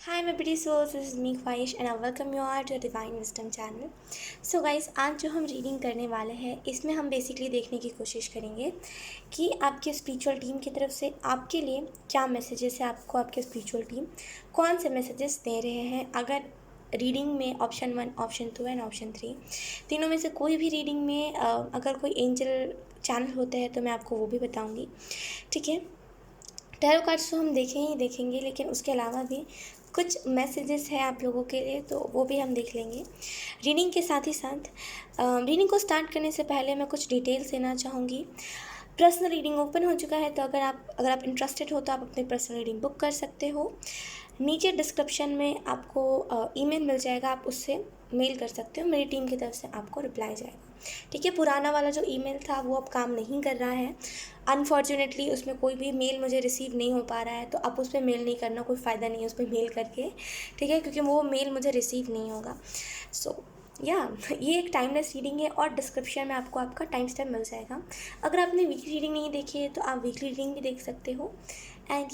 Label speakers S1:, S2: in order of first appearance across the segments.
S1: Hi my pretty souls, this is me Khwahish and I welcome you all to Divine Wisdom channel. So guys, आज जो हम reading करने वाले हैं इसमें हम बेसिकली देखने की कोशिश करेंगे कि आपके स्पिरिचुअल टीम की तरफ से आपके लिए क्या मैसेजेस है, आपको आपके स्पिरिचुअल टीम कौन से मैसेजेस दे रहे हैं। अगर रीडिंग में ऑप्शन 1, ऑप्शन 2 एंड ऑप्शन 3 तीनों में से कोई भी रीडिंग में अगर कोई एंजल चैनल होते हैं तो मैं आपको वो भी बताऊँगी, ठीक है। टैरो कार्ड्स तो हम देखेंगे लेकिन उसके अलावा भी कुछ मैसेजेस है आप लोगों के लिए, तो वो भी हम देख लेंगे रीडिंग के साथ ही साथ। रीडिंग को स्टार्ट करने से पहले मैं कुछ डिटेल्स देना चाहूँगी। पर्सनल रीडिंग ओपन हो चुका है, तो अगर आप इंटरेस्टेड हो तो आप अपनी पर्सनल रीडिंग बुक कर सकते हो। नीचे डिस्क्रिप्शन में आपको ईमेल मिल जाएगा, आप उससे मेल कर सकते हो, मेरी टीम की तरफ से आपको रिप्लाई जाएगा, ठीक है। पुराना वाला जो ईमेल था वो अब काम नहीं कर रहा है, अनफॉर्चुनेटली उसमें कोई भी मेल मुझे रिसीव नहीं हो पा रहा है, तो अब उस पर मेल नहीं करना, कोई फ़ायदा नहीं है उस पर मेल करके, ठीक है, क्योंकि वो मेल मुझे रिसीव नहीं होगा। सो ये एक टाइमलेस रीडिंग है और डिस्क्रिप्शन में आपको आपका टाइम स्टैम्प मिल जाएगा। अगर आपने वीकली रीडिंग नहीं देखी है तो आप वीकली रीडिंग भी देख सकते हो। एंड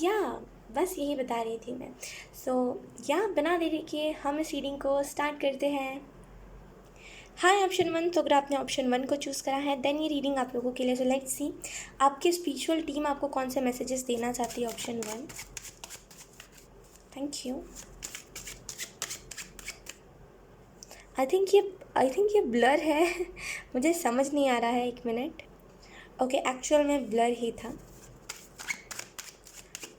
S1: बस यही बता रही थी मैं। सो बिना देरी के हम इस रीडिंग को स्टार्ट करते हैं। हाय ऑप्शन 1, तो अगर आपने ऑप्शन 1 को चूज़ करा है देन ये रीडिंग आप लोगों के लिए। सो लेट्स सी आपकी स्पिरिचुअल टीम आपको कौन से मैसेजेस देना चाहती है। Option 1, thank you. I think ये ब्लर है मुझे समझ नहीं आ रहा है, एक मिनट। ओके, एक्चुअल में ब्लर ही था।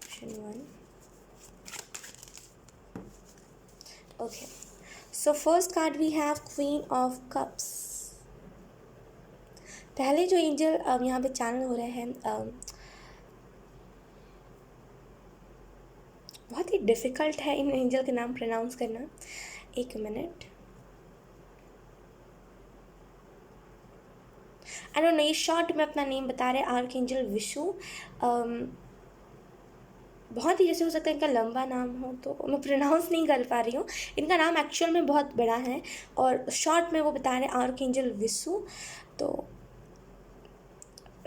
S1: Option 1, okay. So first card we have queen of cups. पहले जो एंजल यहाँ पे चैनल हो रहे हैं, बहुत ही डिफ़िकल्ट है इन एंजल के नाम प्रोनाउंस करना, एक मिनट। आई डोंट नो, ये शॉर्ट में अपना नेम बता रहे आर्क एंजल विशु। बहुत ही जैसे हो सकता है इनका लंबा नाम हो, तो मैं प्रोनाउंस नहीं कर पा रही हूँ। इनका नाम एक्चुअल में बहुत बड़ा है और शॉर्ट में वो बता रहे आर्क एंजल विशु। तो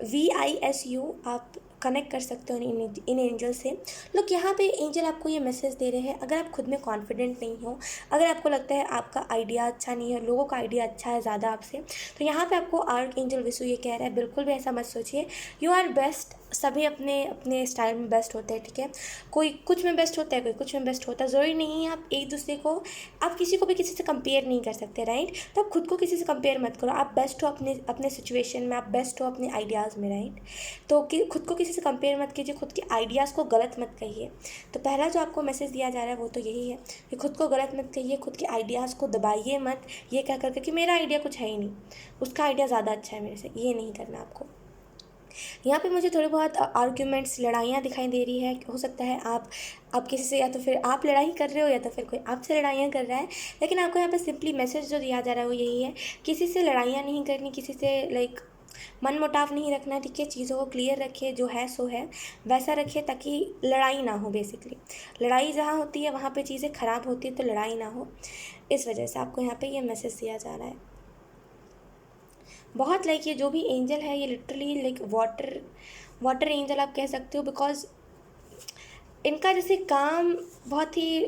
S1: VISU आप कनेक्ट कर सकते हो इन एंजल से। लोग यहाँ पे एंजल आपको ये मैसेज दे रहे हैं, अगर आप खुद में कॉन्फिडेंट नहीं हो, अगर आपको लगता है आपका आइडिया अच्छा नहीं है, लोगों का आइडिया अच्छा है ज़्यादा आपसे, तो यहाँ पे आपको आर्क एंजल विशु ये कह रहा है बिल्कुल भी ऐसा मत सोचिए। You are best. सभी अपने अपने स्टाइल में बेस्ट होते हैं, ठीक है। कोई कुछ में बेस्ट होता है, कोई कुछ में बेस्ट होता है, ज़रूरी नहीं है आप एक दूसरे को, आप किसी को भी किसी से कंपेयर नहीं कर सकते, राइट। तो आप खुद को किसी से कंपेयर मत करो, आप बेस्ट हो अपने अपने सिचुएशन में, आप बेस्ट हो अपने आइडियाज़ में, राइट। तो कि खुद को किसी से कंपेयर मत कीजिए, खुद के आइडियाज़ को गलत मत कहिए। तो पहला जो आपको मैसेज दिया जा रहा है वो तो यही है कि खुद को गलत मत कहिए, खुद के आइडियाज़ को दबाइए मत, ये कह करके कि मेरा आइडिया कुछ है ही नहीं, उसका आइडिया ज़्यादा अच्छा है मेरे से, ये नहीं करना आपको। यहाँ पे मुझे थोड़ी बहुत आर्ग्यूमेंट्स, लड़ाइयाँ दिखाई दे रही है। हो सकता है आप किसी से, या तो फिर आप लड़ाई कर रहे हो या तो फिर कोई आपसे लड़ाइयाँ कर रहा है, लेकिन आपको यहाँ पे सिंपली मैसेज जो दिया जा रहा है वो यही है, किसी से लड़ाइयाँ नहीं करनी, किसी से लाइक मन मुटाव नहीं रखना, ठीक है। चीज़ों को क्लियर रखिए, जो है सो है वैसा रखिए, ताकि लड़ाई ना हो। बेसिकली लड़ाई जहाँ होती है वहाँ पे चीज़ें ख़राब होती है, तो लड़ाई ना हो, इस वजह से आपको यहाँ पे ये मैसेज दिया जा रहा है। बहुत लाइक ये जो भी एंजल है ये लिटरली लाइक वाटर एंजल आप कह सकते हो, बिकॉज इनका जैसे काम बहुत ही,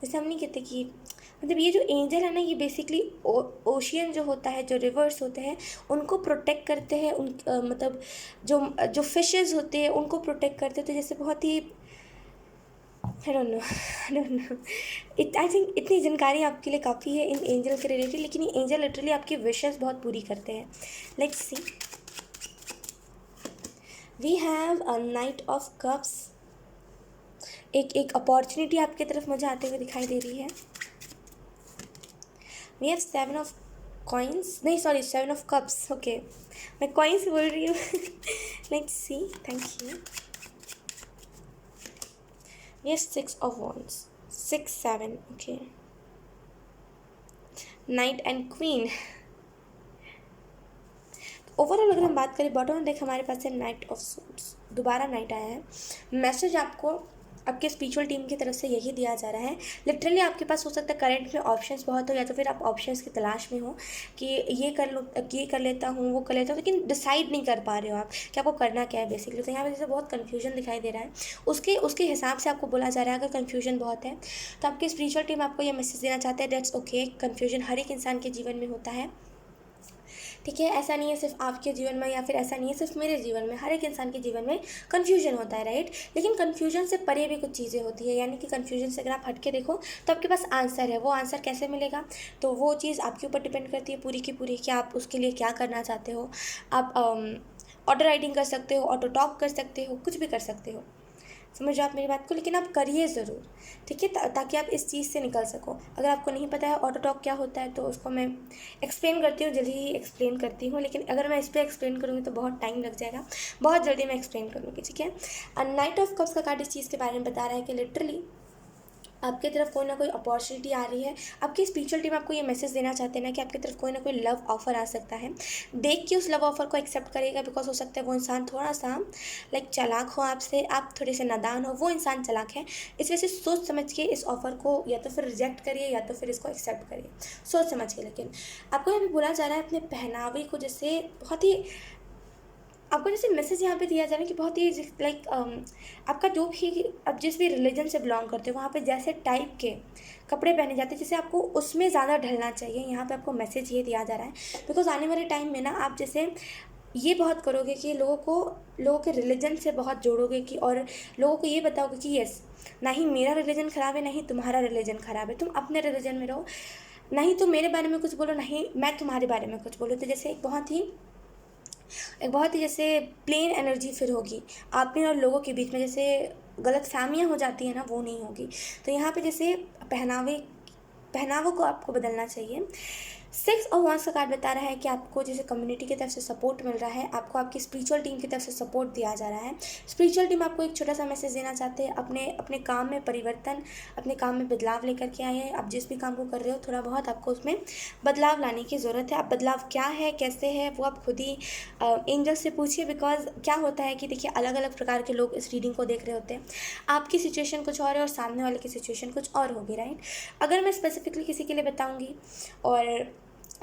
S1: जैसे हम नहीं कहते कि मतलब ये जो एंजल है ना, ये बेसिकली ओशियन जो होता है, जो रिवर्स होते हैं उनको प्रोटेक्ट करते हैं, उन मतलब जो जो फिशेज़ होते हैं उनको प्रोटेक्ट करते हैं। तो जैसे बहुत ही I don't know I think इतनी जानकारी आपके लिए काफ़ी है इन एंजल के रिलेटेड, लेकिन ये एंजल लिटरली आपकी विशेस बहुत पूरी करते हैं। Let's see, we have a knight of cups. एक अपॉर्चुनिटी आपकी तरफ मुझे आते हुए दिखाई दे रही है। वी हैव 7 ऑफ कॉइन्स, नहीं सॉरी 7 ऑफ कप्स, ओके मैं कॉइन्स बोल रही हूँ let's see, thank you. We have 6 of wands, 6 7, okay. Knight and queen. Overall अगर हम बात करें बॉटम में देख, हमारे पास है नाइट ऑफ सूट्स, दोबारा नाइट आया है। मैसेज आपको आपके स्पिरिचुअल टीम की तरफ से यही दिया जा रहा है। लिटरली आपके पास हो सकता है करंट में ऑप्शंस बहुत हो, या तो फिर आप ऑप्शंस की तलाश में हो कि ये कर लो, ये कर लेता हूँ, वो कर लेता हूँ, लेकिन डिसाइड नहीं कर पा रहे हो आप कि आपको करना क्या है बेसिकली। तो यहाँ पे जैसे बहुत कन्फ्यूजन दिखाई दे रहा है, उसके उसके हिसाब से आपको बोला जा रहा है। अगर कन्फ्यूजन बहुत है तो आपकी स्पिरिचुअल टीम आपको ये मैसेज देना चाहते हैं, दैट्स ओके, कन्फ्यूजन हर एक इंसान के जीवन में होता है, ठीक है। ऐसा नहीं है सिर्फ आपके जीवन में, या फिर ऐसा नहीं है सिर्फ मेरे जीवन में, हर एक इंसान के जीवन में कन्फ्यूजन होता है, राइट। लेकिन कन्फ्यूजन से परे भी कुछ चीज़ें होती है, यानी कि कन्फ्यूजन से अगर आप हट के देखो तो आपके पास आंसर है। वो आंसर कैसे मिलेगा, तो वो चीज़ आपके ऊपर डिपेंड करती है पूरी की पूरी, कि आप उसके लिए क्या करना चाहते हो। आप ऑटो राइटिंग कर सकते हो, ऑटो टॉक कर सकते हो, कुछ भी कर सकते हो, समझ आप मेरी बात को। लेकिन आप करिए ज़रूर, ठीक है, ताकि आप इस चीज़ से निकल सको। अगर आपको नहीं पता है ऑटो टॉक क्या होता है तो उसको मैं एक्सप्लेन करती हूँ, जल्दी ही एक्सप्लेन करती हूँ। लेकिन अगर मैं इस पर एक्सप्लेन करूँगी तो बहुत टाइम लग जाएगा, बहुत जल्दी मैं एक्सप्लेन करूँगी, ठीक है। नाइट ऑफ कप्स का कार्ड इस चीज़ के बारे में बता रहा है कि लिटरली आपकी तरफ कोई ना कोई अपॉर्चुनिटी आ रही है। आपकी स्पिरिचुअल टीम आपको ये मैसेज देना चाहते हैं ना कि आपकी तरफ कोई ना कोई लव ऑफर आ सकता है। देख के उस लव ऑफर को एक्सेप्ट करेगा, बिकॉज हो सकता है वो इंसान थोड़ा सा लाइक चालाक हो आपसे, आप थोड़े से नादान हो, वो इंसान चालाक है। इस वजह से सोच समझ के इस ऑफर को या तो फिर रिजेक्ट करिए या तो फिर इसको एक्सेप्ट करिए, सोच समझ के। लेकिन आपको यहाँ पे बोला जा रहा है अपने पहनावे को जैसे बहुत ही, आपको जैसे मैसेज यहाँ पे दिया जा रहा है कि बहुत ही लाइक आपका जो भी, आप जिस भी रिलीजन से बिलोंग करते हो वहाँ पे जैसे टाइप के कपड़े पहने जाते हैं, जैसे आपको उसमें ज़्यादा ढलना चाहिए। यहाँ पे आपको मैसेज ये दिया जा रहा है, बिकॉज आने वाले टाइम में ना आप जैसे ये बहुत करोगे कि लोगों के रिलीजन से बहुत जोड़ोगे, कि और लोगों को ये बताओगे कि यस, ना ही मेरा रिलीजन ख़राब है ना ही तुम्हारा रिलीजन ख़राब है, तुम अपने रिलीजन में रहो, ना ही तुम मेरे बारे में कुछ बोलो ना ही मैं तुम्हारे बारे में कुछ बोलो। तो जैसे एक बहुत ही जैसे प्लेन एनर्जी फिर होगी आप में और लोगों के बीच में, जैसे गलत फहमियाँ हो जाती है ना, वो नहीं होगी। तो यहाँ पे जैसे पहनावों को आपको बदलना चाहिए। 6 ऑफ वांड्स का कार्ड बता रहा है कि आपको जैसे कम्युनिटी की तरफ से सपोर्ट मिल रहा है, आपको आपकी स्पिरिचुअल टीम की तरफ से सपोर्ट दिया जा रहा है। स्पिरिचुअल टीम आपको एक छोटा सा मैसेज देना चाहते हैं, अपने अपने काम में परिवर्तन, अपने काम में बदलाव लेकर के आए हैं। आप जिस भी काम को कर रहे हो थोड़ा बहुत आपको उसमें बदलाव लाने की ज़रूरत है। आप बदलाव क्या है, कैसे है, वो आप खुद ही एंजल से पूछिए। बिकॉज क्या होता है कि देखिए अलग अलग प्रकार के लोग इस रीडिंग को देख रहे होते हैं। आपकी सिचुएशन कुछ और है और सामने वाले की सिचुएशन कुछ और होगी, राइट। अगर मैं स्पेसिफिकली किसी के लिए बताऊँगी और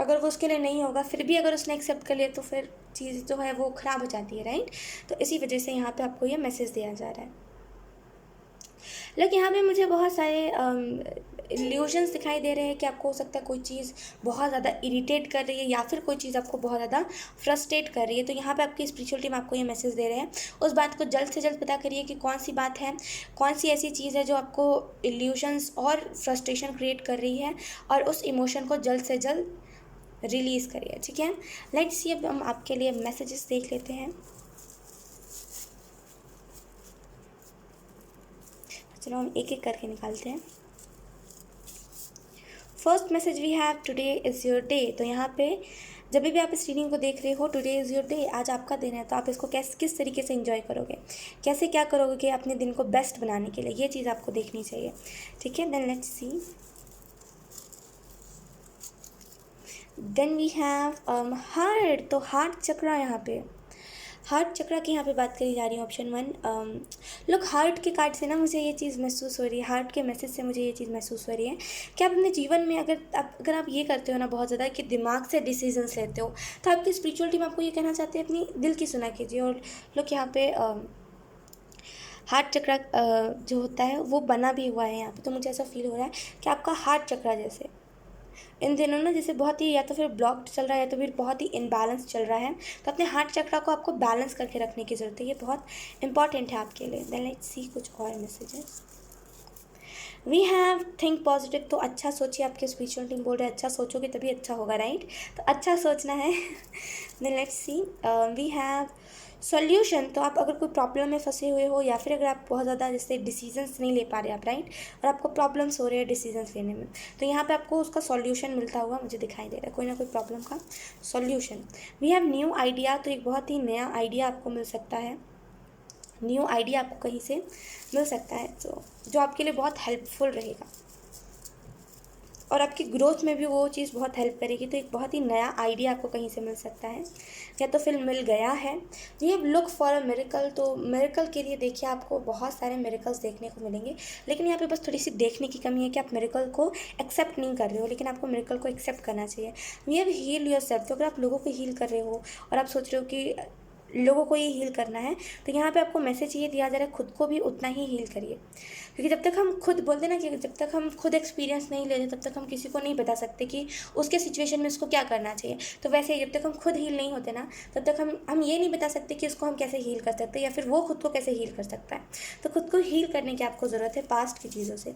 S1: अगर वो उसके लिए नहीं होगा, फिर भी अगर उसने एक्सेप्ट कर लिया तो फिर चीज़ जो है वो ख़राब हो जाती है, राइट। तो इसी वजह से यहाँ पे आपको ये मैसेज दिया जा रहा है। लेकिन यहाँ पे मुझे बहुत सारे इल्यूजन्स दिखाई दे रहे हैं कि आपको हो सकता है कोई चीज़ बहुत ज़्यादा इरिटेट कर रही है, या फिर कोई चीज़ आपको बहुत ज़्यादा फ्रस्ट्रेट कर रही है। तो यहाँ पे आपकी स्पिरिचुअल टीम आपको ये मैसेज दे रहे हैं, उस बात को जल्द से जल्द पता करिए कि कौन सी बात है, कौन सी ऐसी चीज़ है जो आपको इल्यूजन्स और फ्रस्ट्रेशन क्रिएट कर रही है, और उस इमोशन को जल्द से जल्द रिलीज़ करिए, ठीक है। लेट्स सी, अब हम आपके लिए मैसेजेस देख लेते हैं। चलो हम एक एक करके निकालते हैं। First message we have, today is your day. तो यहाँ पे जब भी आप इस रीडिंग को देख रहे हो, टुडे इज़ योर डे, आज आपका दिन है, तो आप इसको किस तरीके से एंजॉय करोगे, कैसे क्या करोगे कि अपने दिन को बेस्ट बनाने के लिए, ये चीज़ आपको देखनी चाहिए, ठीक है। Then let's see, then we have heart. तो हार्ट चक्रा, यहाँ पे हार्ट चक्रा की यहाँ पे बात करी जा रही है, ऑप्शन 1। लोग हार्ट के कार्ड से ना मुझे ये चीज़ महसूस हो रही है, हार्ट के मैसेज से मुझे ये चीज़ महसूस हो रही है कि आप अपने जीवन में अगर आप ये करते हो ना बहुत ज़्यादा कि दिमाग से डिसीजंस लेते हो, तो आपकी स्पिरिचुअल टीम आपको ये कहना चाहते हैं अपनी दिल की सुना कीजिए। और लोग यहाँ पे हार्ट चक्रा जो होता है वो बना भी हुआ है यहाँ पे, तो मुझे ऐसा फील हो रहा है कि आपका हार्ट चक्रा जैसे इन दिनों ना जैसे बहुत ही या तो फिर ब्लॉक्ड चल रहा है या तो फिर बहुत ही इनबैलेंस चल रहा है, तो अपने हार्ट चक्रा को आपको बैलेंस करके रखने की ज़रूरत है, ये बहुत इंपॉर्टेंट है आपके लिए। देन लेट्स सी कुछ और messages. We have think positive. तो अच्छा सोचिए, आपके स्पिरिचुअल टीम बोल रहे हैं अच्छा सोचोगे तभी अच्छा होगा, राइट। तो अच्छा सोचना है। Then let's see, we have solution. तो आप अगर कोई प्रॉब्लम में फंसे हुए हो, या फिर अगर आप बहुत ज़्यादा जैसे डिसीजंस नहीं ले पा रहे आप, राइट, और आपको प्रॉब्लम्स हो रहे हैं डिसीजंस लेने में, तो यहाँ पे आपको उसका सॉल्यूशन मिलता हुआ मुझे दिखाई दे रहा है, कोई ना कोई प्रॉब्लम का solution. We have new idea. तो एक बहुत ही नया आइडिया आपको मिल सकता है, न्यू आइडिया आपको कहीं से मिल सकता है, तो जो आपके लिए बहुत हेल्पफुल रहेगा। और आपकी ग्रोथ में भी वो चीज़ बहुत हेल्प करेगी। तो एक बहुत ही नया आइडिया आपको कहीं से मिल सकता है, या तो फिर मिल गया है। ये लुक फॉर अ मिरेकल, तो मिरेकल के लिए देखिए आपको बहुत सारे मिरेकल्स देखने को मिलेंगे, लेकिन यहाँ पे बस थोड़ी सी देखने की कमी है कि आप मिरेकल को एक्सेप्ट नहीं कर रहे हो, लेकिन आपको मिरेकल को एक्सेप्ट करना चाहिए। We have heal yourself, तो अगर आप लोगों को हील कर रहे हो और आप सोच रहे हो कि लोगों को ही हील करना है, तो यहाँ पे आपको मैसेज ये दिया जा रहा है, खुद को भी उतना ही हील करिए। क्योंकि जब तक हम खुद बोलते ना कि जब तक हम खुद एक्सपीरियंस नहीं लेते तब तक हम किसी को नहीं बता सकते कि उसके सिचुएशन में उसको क्या करना चाहिए। तो वैसे ही जब तक हम खुद हील नहीं होते ना, तब तक हम ये नहीं बता सकते कि उसको हम कैसे हील कर सकते हैं, या फिर वो खुद को कैसे हील कर सकता है। तो खुद को हील करने की आपको ज़रूरत है पास्ट की चीज़ों से।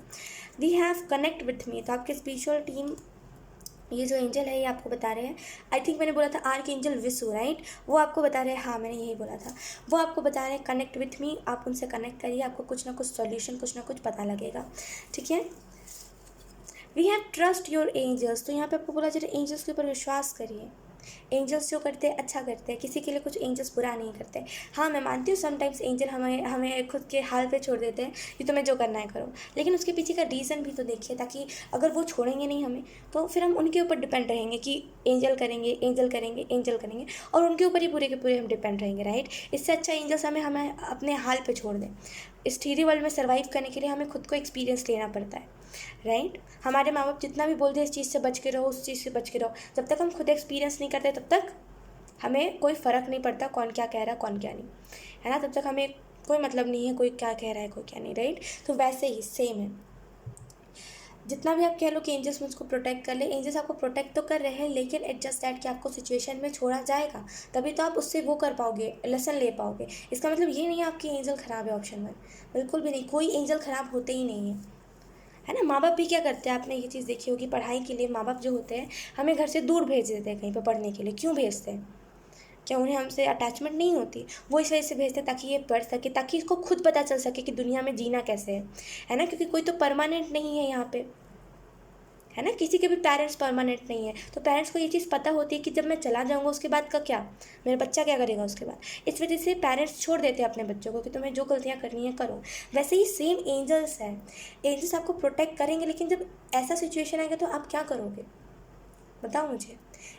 S1: We have connect with me, तो आपकी स्पिरिचुअल टीम, ये जो एंजल है ये आपको बता रहे हैं, आई थिंक मैंने बोला था आर्क एंजल विसु, राइट, वो आपको बता रहे हैं, हाँ मैंने यही बोला था, वो आपको बता रहे हैं कनेक्ट विथ मी, आप उनसे कनेक्ट करिए, आपको कुछ ना कुछ सॉल्यूशन, कुछ ना कुछ पता लगेगा। ठीक है। We have trust your angels, तो यहाँ पे आपको बोला जा रहा है एंजल्स के ऊपर विश्वास करिए। एंजल्स जो करते हैं अच्छा करते हैं, किसी के लिए कुछ एंजल्स बुरा नहीं करते। हाँ मैं मानती हूँ समटाइम्स एंजल हमें हमें खुद के हाल पे छोड़ देते हैं कि तुम्हें जो करना है करो, लेकिन उसके पीछे का रीज़न भी तो देखिए, ताकि अगर वो छोड़ेंगे नहीं हमें तो फिर हम उनके ऊपर डिपेंड रहेंगे कि एंजल करेंगे, एंजल करेंगे, एंजल करेंगे, और उनके ऊपर ही पूरे के पूरे हम डिपेंड रहेंगे, राइट। इससे अच्छा एंजल्स हमें अपने हाल पे छोड़ दें। इस थ्री वर्ल्ड में सर्वाइव करने के लिए हमें खुद को एक्सपीरियंस लेना पड़ता है, राइट। हमारे माँ बाप जितना भी बोलते हैं इस चीज़ से बच के रहो, उस चीज़ से बच के रहो, जब तक हम खुद एक्सपीरियंस नहीं करते तब तक हमें कोई फ़र्क नहीं पड़ता कौन क्या कह रहा है कौन क्या नहीं, है ना। तब तक हमें कोई मतलब नहीं है कोई क्या कह रहा है कोई क्या नहीं, राइट। तो वैसे ही सेम है, जितना भी आप कह लो कि एंजल्स मुझको प्रोटेक्ट कर ले, एंजल्स आपको प्रोटेक्ट तो कर रहे हैं, लेकिन इट जस्ट दैट कि आपको सिचुएशन में छोड़ा जाएगा, तभी तो आप उससे वो कर पाओगे, लेसन ले पाओगे। इसका मतलब ये नहीं है आपकी एंजल ख़राब है, ऑप्शन 1 बिल्कुल भी नहीं, कोई एंजल ख़राब होते ही नहीं है ना। माँ बाप भी क्या करते हैं, आपने ये चीज़ देखी होगी, पढ़ाई के लिए माँ बाप जो होते हैं हमें घर से दूर भेज देते हैं कहीं पर पढ़ने के लिए। क्यों भेजते हैं? क्या उन्हें हमसे अटैचमेंट नहीं होती? वो इस वजह से भेजते हैं ताकि ये पढ़ सके, ताकि इसको खुद पता चल सके कि दुनिया में जीना कैसे है ना। क्योंकि कोई तो परमानेंट नहीं है यहाँ पे, है ना, किसी के भी पेरेंट्स परमानेंट नहीं है। तो पेरेंट्स को ये चीज़ पता होती है कि जब मैं चला जाऊँगा उसके बाद का क्या, मेरा बच्चा क्या करेगा उसके बाद। इस वजह से पेरेंट्स छोड़ देते हैं अपने बच्चों को कि तुम्हें जो गलतियाँ करनी है करो। वैसे ही सेम एंजल्स है, एंजल्स आपको प्रोटेक्ट करेंगे, लेकिन जब ऐसा सिचुएशन आएगा तो आप क्या करोगे, बताओ मुझे।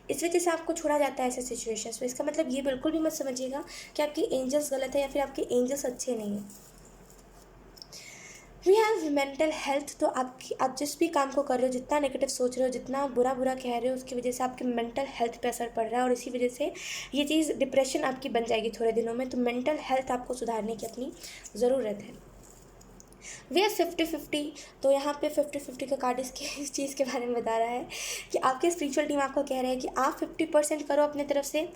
S1: इस वजह से आपको छोड़ा जाता है ऐसे सिचुएशंस में। इसका मतलब ये बिल्कुल भी मत समझिएगा कि आपके एंजल्स गलत है या फिर आपके एंजल्स अच्छे नहीं हैं। वी हैव मेंटल हेल्थ, तो आप जिस भी काम को कर रहे हो, जितना नेगेटिव सोच रहे हो, जितना बुरा कह रहे हो, उसकी वजह से आपके मेंटल हेल्थ पे असर पड़ रहा है, और इसी वजह से ये चीज़ डिप्रेशन आपकी बन जाएगी थोड़े दिनों में। तो मेंटल हेल्थ आपको सुधारने की अपनी ज़रूरत है। वे आर 50-50, तो यहाँ पे 50-50 का कार्ड इस चीज़ के बारे में बता रहा है कि आपके स्पिरिचुअल टीम आपको कह रहे हैं कि आप 50% करो अपने तरफ से,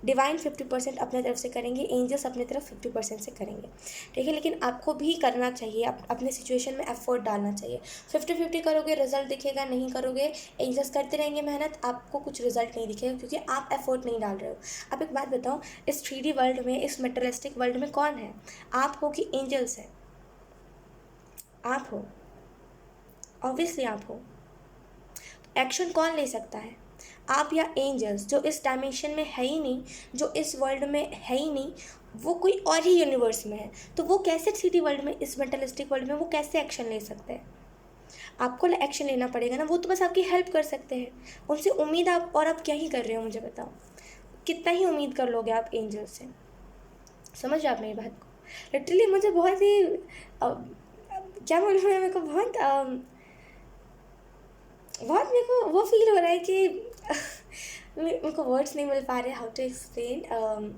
S1: डिवाइन 50% अपने तरफ से करेंगे, एंजल्स अपने तरफ 50% से करेंगे, ठीक है। लेकिन आपको भी करना चाहिए, अपने सिचुएशन में एफर्ट डालना चाहिए। 50-50 करोगे रिजल्ट दिखेगा, नहीं करोगे एंजल्स करते रहेंगे मेहनत, आपको कुछ रिजल्ट नहीं दिखेगा, क्योंकि आप एफर्ट नहीं डाल रहे हो। आप एक बात बताओ, इस 3D वर्ल्ड में, इस मटेरियलिस्टिक वर्ल्ड में कौन है, आप हो कि एंजल्स है? आप हो, ऑब्वियसली आप हो। एक्शन कौन ले सकता है, आप या एंजल्स, जो इस डायमेंशन में है ही नहीं, जो इस वर्ल्ड में है ही नहीं, वो कोई और ही यूनिवर्स में है। तो वो कैसे 3D वर्ल्ड में, इस मेटलिस्टिक वर्ल्ड में वो कैसे एक्शन ले सकते हैं? आपको एक्शन लेना पड़ेगा ना, वो तो बस आपकी हेल्प कर सकते हैं। उनसे उम्मीद आप क्या ही कर रहे हो, मुझे बताओ, कितना ही उम्मीद कर लोगे आप एंजल से? समझ रहे आप मेरी बात को? लिटरली मुझे बहुत ही क्या बोलूँ मैं, मेरे को बहुत मेरे को वो फील हो रहा है कि मेरे को वर्ड्स नहीं मिल पा रहे हाउ टू एक्सप्लेन।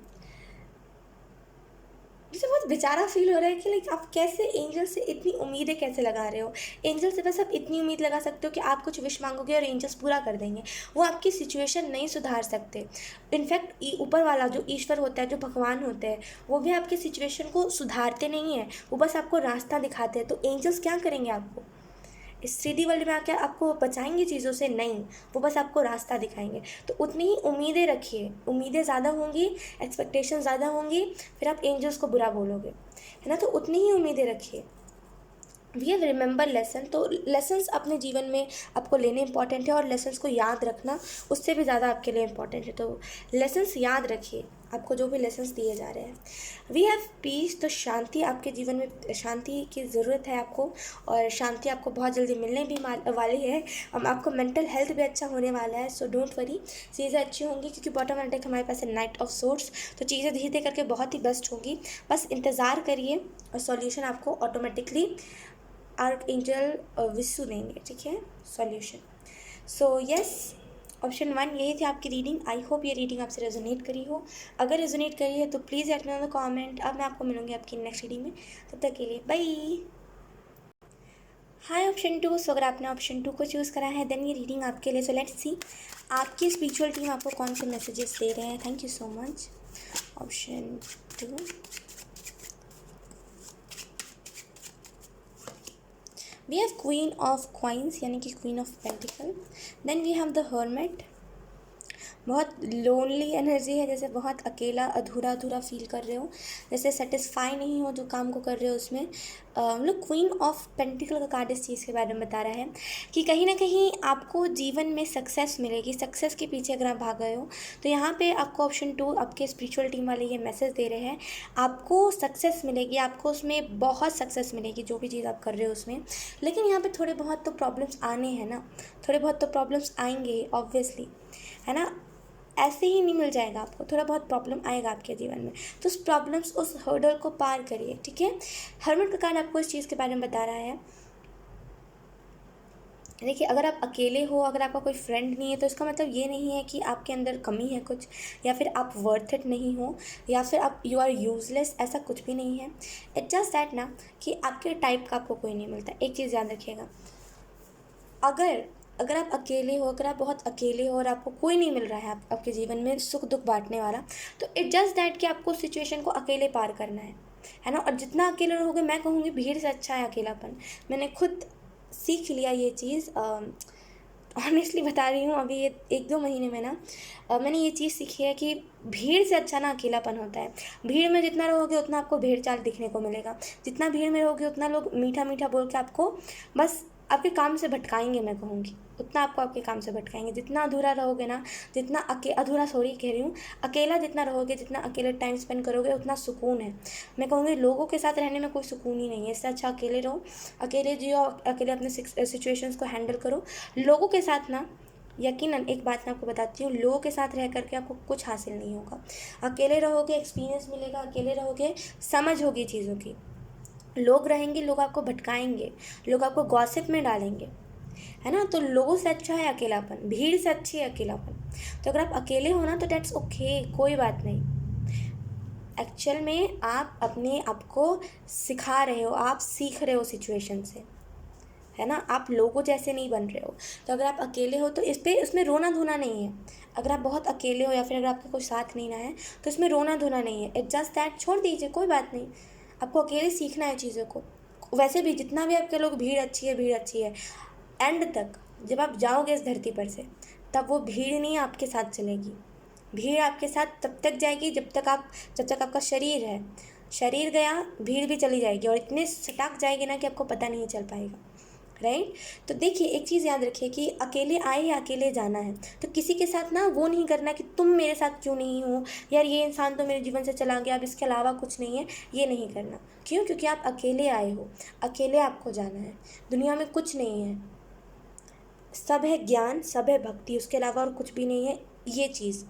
S1: मुझे बहुत बेचारा फील हो रहा है कि लाइक आप कैसे एंजल से इतनी उम्मीदें कैसे लगा रहे हो। एंजल से बस आप इतनी उम्मीद लगा सकते हो कि आप कुछ विश मांगोगे और एंजल्स पूरा कर देंगे। वो आपकी सिचुएशन नहीं सुधार सकते। इनफैक्ट ऊपर वाला जो ईश्वर होता है, जो भगवान होते हैं, वो भी आपकी सिचुएशन को सुधारते नहीं हैं, वो बस आपको रास्ता दिखाते हैं। तो एंजल्स क्या करेंगे आपको इस 3D वर्ल्ड में आके, आपको बचाएंगे चीज़ों से? नहीं, वो बस आपको रास्ता दिखाएंगे। तो उतनी ही उम्मीदें रखिए, उम्मीदें ज़्यादा होंगी, एक्सपेक्टेशन ज़्यादा होंगी, फिर आप एंजल्स को बुरा बोलोगे, है ना। तो उतनी ही उम्मीदें रखिए। वी हैव रिमेंबर लेसन, तो लेसन्स अपने जीवन में आपको लेने इंपॉर्टेंट है, और लेसन्स को याद रखना उससे भी ज़्यादा आपके लिए इंपॉर्टेंट है। तो लेसन्स याद रखिए, आपको जो भी लेसन्स दिए जा रहे हैं। वी हैव पीस, तो शांति आपके जीवन में, शांति की ज़रूरत है आपको, और शांति आपको बहुत जल्दी मिलने भी वाली है। आपको मेंटल हेल्थ भी अच्छा होने वाला है, सो डोंट वरी, चीज़ें अच्छी होंगी, क्योंकि बॉटम एंड डेक हमारे पास है नाइट ऑफ सोर्ट्स, तो चीज़ें धीरे धीरे करके बहुत ही बेस्ट होंगी। बस इंतज़ार करिए और सॉल्यूशन आपको ऑटोमेटिकली आर्क एंजल विशु देंगे, ठीक है, सॉल्यूशन। सो यस, ऑप्शन 1 यही थी आपकी रीडिंग। आई होप ये रीडिंग आपसे रेजोनेट करी हो। अगर रेजोनेट करी है तो please let me know the comment. अब मैं आपको मिलूंगी आपकी नेक्स्ट रीडिंग में, तब तक के लिए बाय। हाय ऑप्शन 2, सो अगर आपने ऑप्शन 2 को चूज़ करा है देन ये रीडिंग आपके लिए। सो लेट्स सी आपकी स्पिरिचुअल टीम आपको कौन से मैसेजेस दे रहे हैं। Thank you so much. Option 2, we have queen of coins, यानी कि queen of pentacle. Then we have the hermit, बहुत लोनली एनर्जी है, जैसे बहुत अकेला अधूरा अधूरा फील कर रहे हो, जैसे सेटिस्फाई नहीं हो जो काम को कर रहे हो उसमें। मतलब क्वीन ऑफ पेंटिकल का कार्ड इस चीज़ के बारे में बता रहा है कि कहीं ना कहीं आपको जीवन में सक्सेस मिलेगी। सक्सेस के पीछे अगर आप भाग गए हो तो यहाँ पे आपको ऑप्शन 2 आपके स्पिरिचुअल टीम वाले ये मैसेज दे रहे हैं, आपको सक्सेस मिलेगी, आपको उसमें बहुत सक्सेस मिलेगी जो भी चीज़ आप कर रहे हो उसमें। लेकिन यहाँ पे थोड़े बहुत तो प्रॉब्लम्स आने हैं ना, थोड़े बहुत तो प्रॉब्लम्स आएंगे ऑब्वियसली, है ना। ऐसे ही नहीं मिल जाएगा आपको, थोड़ा बहुत प्रॉब्लम आएगा आपके जीवन में, तो उस प्रॉब्लम्स, उस हर्डल को पार करिए, ठीक है। हर्मिट का कार्ड आपको इस चीज़ के बारे में बता रहा है। देखिए, अगर आप अकेले हो, अगर आपका कोई फ्रेंड नहीं है, तो इसका मतलब ये नहीं है कि आपके अंदर कमी है कुछ, या फिर आप वर्थ इट नहीं हो, या फिर आप यू आर यूजलेस, ऐसा कुछ भी नहीं है। इट्स जस्ट दैट ना कि आपके टाइप का आपको कोई नहीं मिलता। एक चीज़ याद रखिएगा, अगर अगर आप अकेले हो, अगर आप बहुत अकेले हो और आपको कोई नहीं मिल रहा है आपके जीवन में सुख दुख बांटने वाला, तो इट जस्ट दैट कि आपको सिचुएशन को अकेले पार करना है ना। और जितना अकेले रहोगे, मैं कहूँगी भीड़ से अच्छा है अकेलापन। मैंने खुद सीख लिया ये चीज़, ऑनेस्टली बता रही हूँ। अभी ये 1-2 महीने में ना मैंने ये चीज़ सीखी है कि भीड़ से अच्छा ना अकेलापन होता है। भीड़ में जितना रहोगे उतना आपको भेड़ चाल दिखने को मिलेगा, जितना भीड़ में रहोगे उतना लोग मीठा मीठा बोल के आपको बस आपके काम से भटकाएंगे, मैं कहूँगी उतना आपको आपके काम से भटकाएंगे। जितना अधूरा रहोगे ना, जितना अधूरा सॉरी कह रही हूँ, अकेला जितना रहोगे, जितना अकेले टाइम स्पेंड करोगे, उतना सुकून है। मैं कहूँगी लोगों के साथ रहने में कोई सुकून ही नहीं है, इससे अच्छा अकेले रहो, अकेले जियो, अकेले अपने सिचुएशंस को हैंडल करो। लोगों के साथ ना, यकीनन एक बात मैं आपको बताती हूँ, लोगों के साथ रह करके आपको कुछ हासिल नहीं होगा। अकेले रहोगे एक्सपीरियंस मिलेगा, अकेले रहोगे समझ होगी चीज़ों की। लोग रहेंगे, लोग आपको भटकाएंगे, लोग आपको गॉसिप में डालेंगे, है ना। तो लोगों से अच्छा है अकेलापन, भीड़ से अच्छी है अकेलापन। तो अगर आप अकेले हो ना तो डेट्स ओके, कोई बात नहीं। एक्चुअल में आप अपने आप को सिखा रहे हो, आप सीख रहे हो सिचुएशन से, है ना। आप लोगों जैसे नहीं बन रहे हो। तो अगर आप अकेले हो तो उसमें रोना धोना नहीं है। अगर आप बहुत अकेले हो या फिर अगर आपका कोई साथ नहीं ना है तो इसमें रोना धोना नहीं है। इट्स जस्ट दैट, छोड़ दीजिए, कोई बात नहीं। आपको अकेले सीखना है चीज़ों को। वैसे भी जितना भी आपके लोग भीड़ अच्छी है, भीड़ अच्छी है, एंड तक जब आप जाओगे इस धरती पर से, तब वो भीड़ नहीं आपके साथ चलेगी। भीड़ आपके साथ तब तक जाएगी जब तक आपका शरीर है। शरीर गया, भीड़ भी चली जाएगी, और इतने सटाक जाएगी ना कि आपको पता नहीं चल पाएगा, राइट। तो देखिए, एक चीज़ याद रखिए कि अकेले आए या अकेले जाना है, तो किसी के साथ ना वो नहीं करना कि तुम मेरे साथ क्यों नहीं हो यार, ये इंसान तो मेरे जीवन से चला गया, अब इसके अलावा कुछ नहीं है, ये नहीं करना। क्यों? क्योंकि आप अकेले आए हो, अकेले आपको जाना है। दुनिया में कुछ नहीं है, सब है ज्ञान, सब है भक्ति, उसके अलावा और कुछ भी नहीं है। ये चीज़,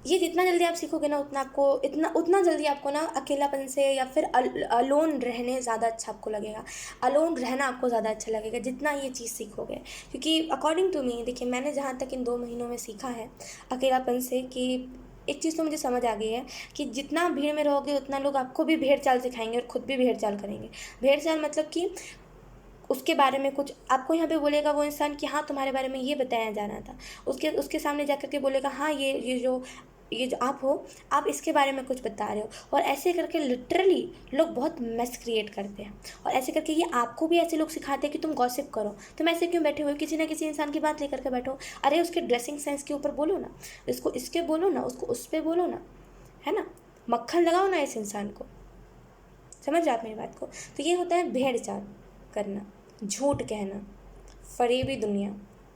S1: ये जितना जल्दी आप सीखोगे ना, उतना जल्दी आपको ना अकेलापन से या फिर अलोन रहने ज़्यादा अच्छा आपको लगेगा। अलोन रहना आपको ज़्यादा अच्छा लगेगा जितना ये चीज़ सीखोगे। क्योंकि अकॉर्डिंग टू मी, देखिए, मैंने जहाँ तक इन 2 महीनों में सीखा है अकेलापन से, कि एक चीज़ तो मुझे समझ आ गई है कि जितना भीड़ में रहोगे उतना लोग आपको भी भेड़ चाल सिखाएंगे और खुद भी भेड़ चाल करेंगे। भेड़ चाल मतलब कि उसके बारे में कुछ आपको यहाँ पे बोलेगा वो इंसान कि हाँ तुम्हारे बारे में ये बताया जाना था, उसके सामने जाकर के बोलेगा हाँ ये जो आप हो, आप इसके बारे में कुछ बता रहे हो। और ऐसे करके लिटरली लोग बहुत मेस क्रिएट करते हैं, और ऐसे करके ये आपको भी ऐसे लोग सिखाते हैं कि तुम गॉसिप करो। तुम ऐसे क्यों बैठे हो, किसी ना किसी इंसान की बात लेकर के बैठो। अरे उसके ड्रेसिंग सेंस के ऊपर बोलो ना, इसको इसके बोलो ना, उसको उस पर बोलो ना, है ना। मक्खन लगाओ ना इस इंसान को, समझ आप मेरी बात को। तो ये होता है भेड़ चाल करना, झूठ कहना, फरेबी दुनिया,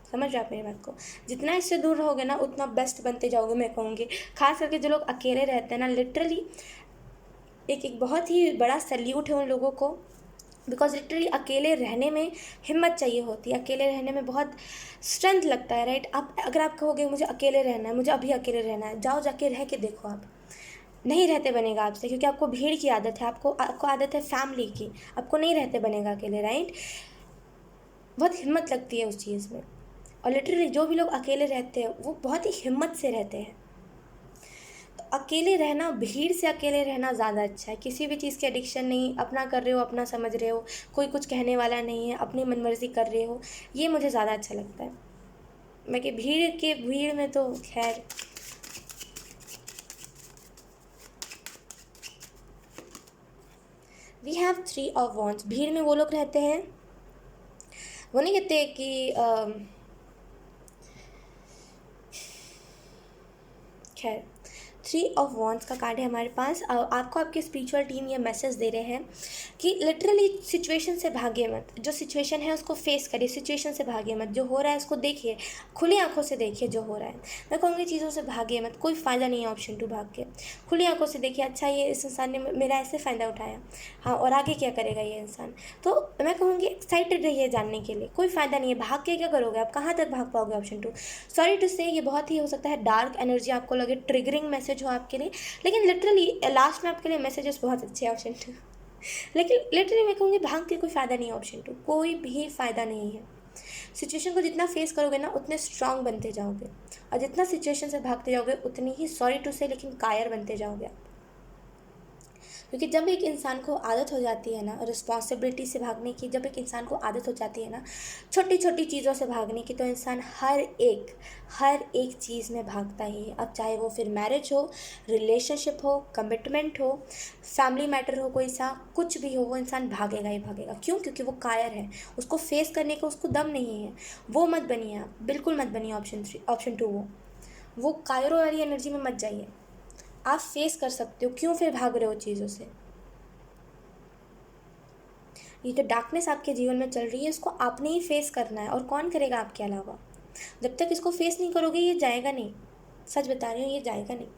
S1: समझ रहे आप मेरी बात को? जितना इससे दूर रहोगे ना उतना बेस्ट बनते जाओगे मैं कहूँगी। खास करके जो लोग अकेले रहते हैं ना, लिटरली एक बहुत ही बड़ा सैल्यूट है उन लोगों को, बिकॉज लिटरली अकेले रहने में हिम्मत चाहिए होती है, अकेले रहने में बहुत स्ट्रेंथ लगता है, राइट? आप अगर आप कहोगे मुझे अकेले रहना है, मुझे अभी अकेले रहना है, जाओ जाके रह के देखो, आप नहीं रहते बनेगा आपसे, क्योंकि आपको भीड़ की आदत है, आपको आपको आदत है फैमिली की, आपको नहीं रहते बनेगा अकेले, राइट? बहुत हिम्मत लगती है उस चीज़ में। और लिटरली जो भी लोग अकेले रहते हैं वो बहुत ही हिम्मत से रहते हैं। तो अकेले रहना, भीड़ से अकेले रहना ज़्यादा अच्छा है। किसी भी चीज़ की एडिक्शन नहीं, अपना कर रहे हो, अपना समझ रहे हो, कोई कुछ कहने वाला नहीं है, अपनी मनमर्जी कर रहे हो, ये मुझे ज़्यादा अच्छा लगता है। मैं कि भीड़ में तो खैर वी हैव 3 ऑफ वॉन्ड्स। भीड़ में वो लोग रहते हैं, वो नहीं कहते कि खैर 3 ऑफ वॉन्ड्स का कार्ड है हमारे पास। आपको आपकी स्पिरिचुअल टीम ये मैसेज दे रहे हैं कि लिटरली सिचुएशन से भागिए मत, जो सिचुएशन है उसको फेस करिए, सिचुएशन से भागिए मत, जो हो रहा है उसको देखिए, खुली आंखों से देखिए जो हो रहा है। मैं कहूँगी चीज़ों से भागिए मत, कोई फ़ायदा नहीं है ऑप्शन 2 भाग के। खुली आंखों से देखिए, अच्छा ये इस इंसान ने मेरा ऐसे फ़ायदा उठाया, हाँ, और आगे क्या करेगा ये इंसान। तो मैं कहूँगी एक्साइटेड रहिए जानने के लिए, कोई फ़ायदा नहीं है, भाग के क्या करोगे आप, कहाँ तक भाग पाओगे ऑप्शन 2। सॉरी टू से ये बहुत ही हो सकता है डार्क एनर्जी आपको लगे, ट्रिगरिंग मैसेज हो आपके लिए, लेकिन लिटरली लास्ट में आपके लिए मैसेजेस बहुत अच्छे हैं ऑप्शन 2। लेकिन लिटरली मैं कहूँगी भाग के कोई फ़ायदा नहीं है ऑप्शन 2, कोई भी फ़ायदा नहीं है। सिचुएशन को जितना फेस करोगे ना उतने स्ट्रांग बनते जाओगे, और जितना सिचुएशन से भागते जाओगे उतनी ही, सॉरी टू से, लेकिन कायर बनते जाओगे आप। क्योंकि जब एक इंसान को आदत हो जाती है ना रिस्पॉन्सिबिलिटी से भागने की, जब एक इंसान को आदत हो जाती है ना छोटी छोटी चीज़ों से भागने की, तो इंसान हर एक चीज़ में भागता ही है। अब चाहे वो फिर मैरिज हो, रिलेशनशिप हो, कमिटमेंट हो, फैमिली मैटर हो, कोई सा कुछ भी हो, वो इंसान भागेगा ही भागेगा। क्यों? क्योंकि वो कायर है, उसको फेस करने का उसको दम नहीं है। वो मत बनिए आप, बिल्कुल मत बनिए ऑप्शन 2 वो कायरों वाली एनर्जी में मत जाइए। आप फेस कर सकते हो, क्यों फिर भाग रहे हो चीज़ों से? ये जो डार्कनेस आपके जीवन में चल रही है इसको आपने ही फेस करना है, और कौन करेगा आपके अलावा? जब तक इसको फेस नहीं करोगे ये जाएगा नहीं, सच बता रही हूँ, ये जाएगा नहीं।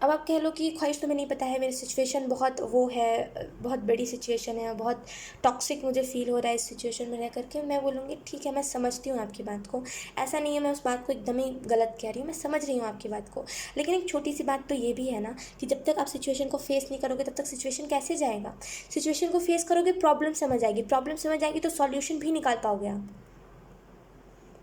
S1: अब आप कह लो कि ख्वाहिश तुम्हें नहीं पता है, मेरी सिचुएशन बहुत वो है, बहुत बड़ी सिचुएशन है, बहुत टॉक्सिक मुझे फ़ील हो रहा है इस सिचुएशन में रह करके। मैं बोलूँगी ठीक है, मैं समझती हूँ आपकी बात को, ऐसा नहीं है मैं उस बात को एकदम ही गलत कह रही हूँ, मैं समझ रही हूँ आपकी बात को। लेकिन एक छोटी सी बात तो ये भी है ना कि जब तक आप सिचुएशन को फेस नहीं करोगे तब तक सिचुएशन कैसे जाएगा? सिचुएशन को फेस करोगे, प्रॉब्लम समझ आएगी, प्रॉब्लम समझ आएगी तो सॉल्यूशन भी निकाल पाओगे आप।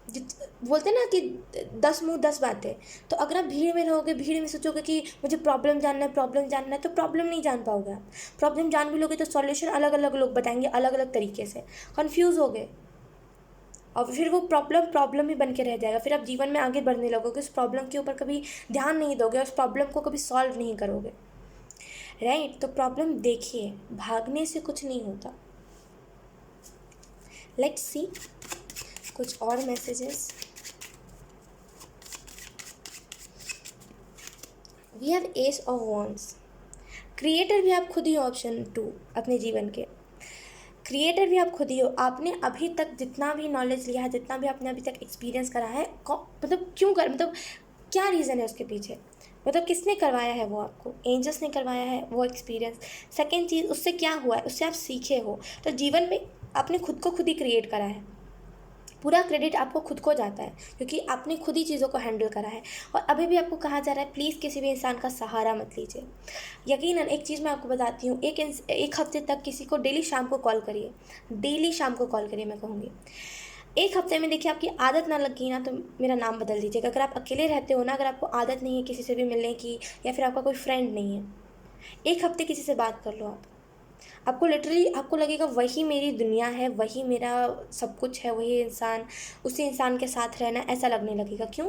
S1: जित बोलते हैं ना कि 10 मुँह 10 बातें। तो अगर आप भीड़ में रहोगे, भीड़ में सोचोगे कि मुझे प्रॉब्लम जानना है, प्रॉब्लम जानना है, तो प्रॉब्लम नहीं जान पाओगे आप। प्रॉब्लम जान भी लोगे तो सॉल्यूशन अलग अलग लोग बताएंगे, अलग अलग तरीके से, कन्फ्यूज़ होगे, और फिर वो प्रॉब्लम ही बन के रह जाएगा। फिर आप जीवन में आगे बढ़ने लगोगे, उस प्रॉब्लम के ऊपर कभी ध्यान नहीं दोगे, उस प्रॉब्लम को कभी सॉल्व नहीं करोगे, राइट? तो प्रॉब्लम देखिए, भागने से कुछ नहीं होता। लेट्स सी कुछ और messages. We have ace of wands. Creator भी आप खुद ही हो ऑप्शन 2 अपने जीवन के। क्रिएटर भी आप खुद ही हो। आपने अभी तक जितना भी नॉलेज लिया है, जितना भी आपने अभी तक एक्सपीरियंस करा है, मतलब क्यों कर, मतलब क्या रीज़न है उसके पीछे? मतलब किसने करवाया है वो आपको? एंजल्स ने करवाया है वो एक्सपीरियंस। सेकेंड चीज़, उससे क्या हुआ है, उससे आप सीखे हो। तो जीवन में आपने खुद को खुद ही क्रिएट करा है, पूरा क्रेडिट आपको खुद को जाता है, क्योंकि आपने खुद ही चीज़ों को हैंडल करा है। और अभी भी आपको कहा जा रहा है प्लीज़ किसी भी इंसान का सहारा मत लीजिए। यकीनन एक चीज़ मैं आपको बताती हूँ, एक हफ्ते तक किसी को डेली शाम को कॉल करिए, डेली शाम को कॉल करिए। मैं कहूँगी एक हफ्ते में देखिए आपकी आदत ना लगी ना तो मेरा नाम बदल दीजिएगा। अगर आप अकेले रहते हो ना, अगर आपको आदत नहीं है किसी से भी मिलने की, या फिर आपका कोई फ्रेंड नहीं है, एक हफ्ते किसी से बात कर लो आप। आपको लिटरली आपको लगेगा वही मेरी दुनिया है, वही मेरा सब कुछ है, वही इंसान, उसी इंसान के साथ रहना, ऐसा लगने लगेगा। क्यों?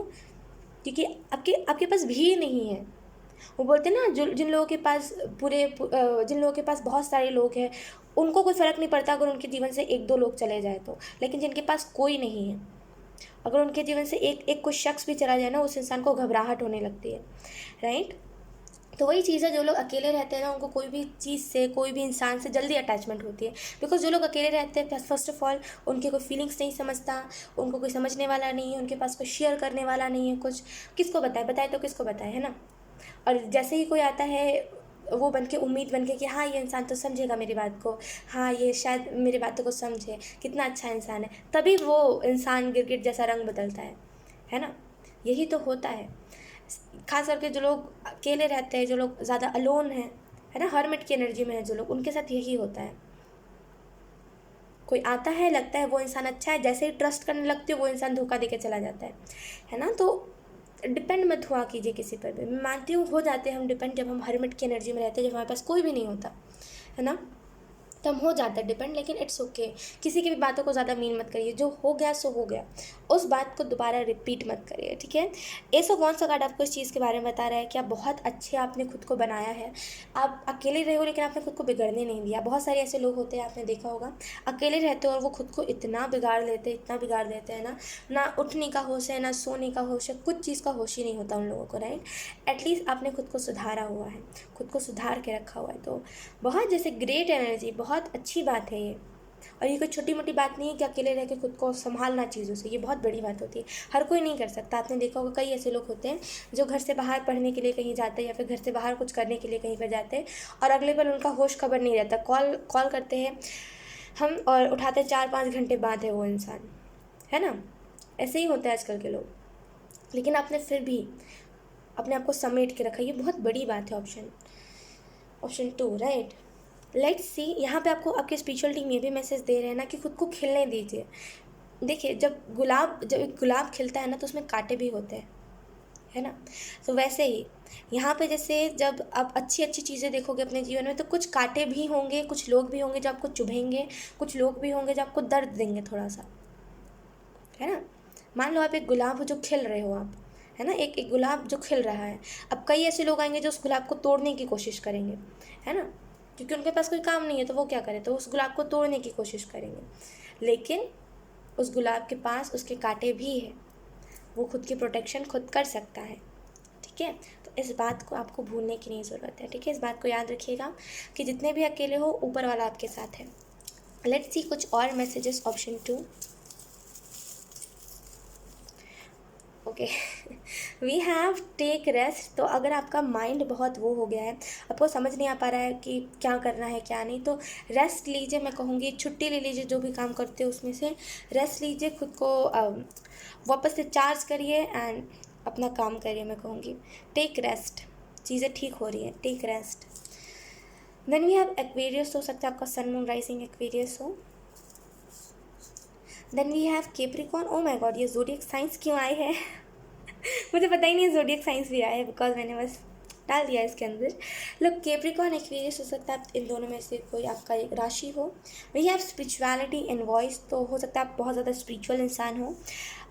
S1: क्योंकि आपके आपके पास भीड़ नहीं है। वो बोलते हैं ना, जो जिन लोगों के पास बहुत सारे लोग हैं उनको कोई फ़र्क नहीं पड़ता अगर उनके जीवन से 1-2 लोग चले जाए तो, लेकिन जिनके पास कोई नहीं है, अगर उनके जीवन से एक कोई शख्स भी चला जाए ना, उस इंसान को घबराहट होने लगती है, राइट? तो वही चीज़ है, जो लोग अकेले रहते हैं ना उनको कोई भी चीज़ से, कोई भी इंसान से जल्दी अटैचमेंट होती है। बिकॉज जो लोग अकेले रहते हैं, फर्स्ट ऑफ ऑल उनके कोई फीलिंग्स नहीं समझता, उनको कोई समझने वाला नहीं है, उनके पास कोई शेयर करने वाला नहीं है कुछ। किसको बताए, बताए तो किसको बताए, है ना। और जैसे ही कोई आता है वो बन के, उम्मीद बन के कि हाँ ये इंसान तो समझेगा मेरी बात को, हाँ ये शायद मेरी बातों को समझे, कितना अच्छा इंसान है, तभी वो इंसान गिरगिट जैसा रंग बदलता है ना। यही तो होता है। खास करके जो लोग अकेले रहते हैं, जो लोग ज़्यादा अलोन हैं, है ना, हर्मिट की एनर्जी में है जो लोग, उनके साथ यही होता है। कोई आता है, लगता है वो इंसान अच्छा है, जैसे ही ट्रस्ट करने लगते हो वो इंसान धोखा देके चला जाता है ना। तो डिपेंड मत हुआ कीजिए किसी पर भी। मैं मानती हूँ हो जाते हैं हम डिपेंड जब हम हर्मिट की एनर्जी में रहते हैं, जब हमारे पास कोई भी नहीं होता, है ना, तब हो जाता है डिपेंड। लेकिन इट्स ओके, किसी की भी बातों को ज़्यादा मीन मत करिए, जो हो गया सो हो गया, उस बात को दोबारा रिपीट मत करिए, ठीक है। एस ऑफ वांड्स का कार्ड आपको इस चीज़ के बारे में बता रहा है कि आप बहुत अच्छे, आपने खुद को बनाया है, आप अकेले रहे हो लेकिन आपने खुद को बिगड़ने नहीं दिया। बहुत सारे ऐसे लोग होते हैं, आपने देखा होगा, अकेले रहते हो और वो खुद को इतना बिगाड़ लेते हैं, इतना बिगाड़ देते हैं ना, ना उठने का होश है, ना सोने का होश है, कुछ चीज़ का होश ही नहीं होता उन लोगों को, राइट। एटलीस्ट आपने खुद को सुधारा हुआ है, खुद को सुधार के रखा हुआ है, तो बहुत जैसे ग्रेट एनर्जी, बहुत अच्छी बात है ये। और ये कोई छोटी मोटी बात नहीं है कि अकेले रह के खुद को संभालना चीज़ों से, ये बहुत बड़ी बात होती है, हर कोई नहीं कर सकता। आपने देखा होगा कई ऐसे लोग होते हैं जो घर से बाहर पढ़ने के लिए कहीं जाते हैं, या फिर घर से बाहर कुछ करने के लिए कहीं पर जाते हैं, और अगले पल उनका होश खबर नहीं रहता, कॉल कॉल करते हैं हम और उठाते 4-5 घंटे बाद है वो इंसान, है ना। ऐसे ही होता है आजकल के लोग। लेकिन आपने फिर भी अपने आप को समेट के रखा, ये बहुत बड़ी बात है। Option 2, right. लेट्स सी, यहाँ पे आपको आपके स्पिरिचुअल टीम ये भी मैसेज दे रहे हैं ना कि खुद को खिलने दीजिए। देखिए, जब एक गुलाब खिलता है ना तो उसमें कांटे भी होते हैं, है ना। तो वैसे ही यहाँ पे जैसे जब आप अच्छी अच्छी चीज़ें देखोगे अपने जीवन में, तो कुछ कांटे भी होंगे, कुछ लोग भी होंगे जो आपको चुभेंगे, कुछ लोग भी होंगे जो आपको दर्द देंगे थोड़ा सा, है ना। मान लो आप एक गुलाब हो जो खिल रहे हो आप, है ना, एक एक गुलाब जो खिल रहा है। अब कई ऐसे लोग आएंगे जो उस गुलाब को तोड़ने की कोशिश करेंगे, है ना, क्योंकि उनके पास कोई काम नहीं है, तो वो क्या करें, तो उस गुलाब को तोड़ने की कोशिश करेंगे। लेकिन उस गुलाब के पास उसके कांटे भी है, वो खुद की प्रोटेक्शन खुद कर सकता है, ठीक है। तो इस बात को आपको भूलने की नहीं ज़रूरत है, ठीक है। इस बात को याद रखिएगा कि जितने भी अकेले हो, ऊपर वाला आपके साथ है। लेट्स सी कुछ और messages. Option 2, okay, we have take rest. तो अगर आपका माइंड बहुत वो हो गया है, आपको समझ नहीं आ पा रहा है कि क्या करना है क्या नहीं, तो रेस्ट लीजिए। मैं कहूँगी छुट्टी ले लीजिए, जो भी काम करते हो उसमें से रेस्ट लीजिए, खुद को वापस से चार्ज करिए एंड अपना काम करिए। मैं कहूँगी टेक रेस्ट, चीज़ें ठीक हो रही है, take rest. Then we have Aquarius, हो सकता है आपका सन मून राइजिंग एक्वेरियस हो। Then we have Capricorn. Oh my God, ये ज़ोडिएक साइंस क्यों आए हैं मुझे पता ही नहीं है ज़ोडिएक साइंस भी आया है, बिकॉज मैंने बस डाल दिया इसके अंदर। लोग केप्रिकॉन एक्वेरियस, हो सकता है इन दोनों में से कोई आपका एक राशि हो। वही आप स्पिरिचुअलिटी एंड वॉइस, तो हो सकता है आप बहुत ज़्यादा स्पिरिचुअल इंसान हो,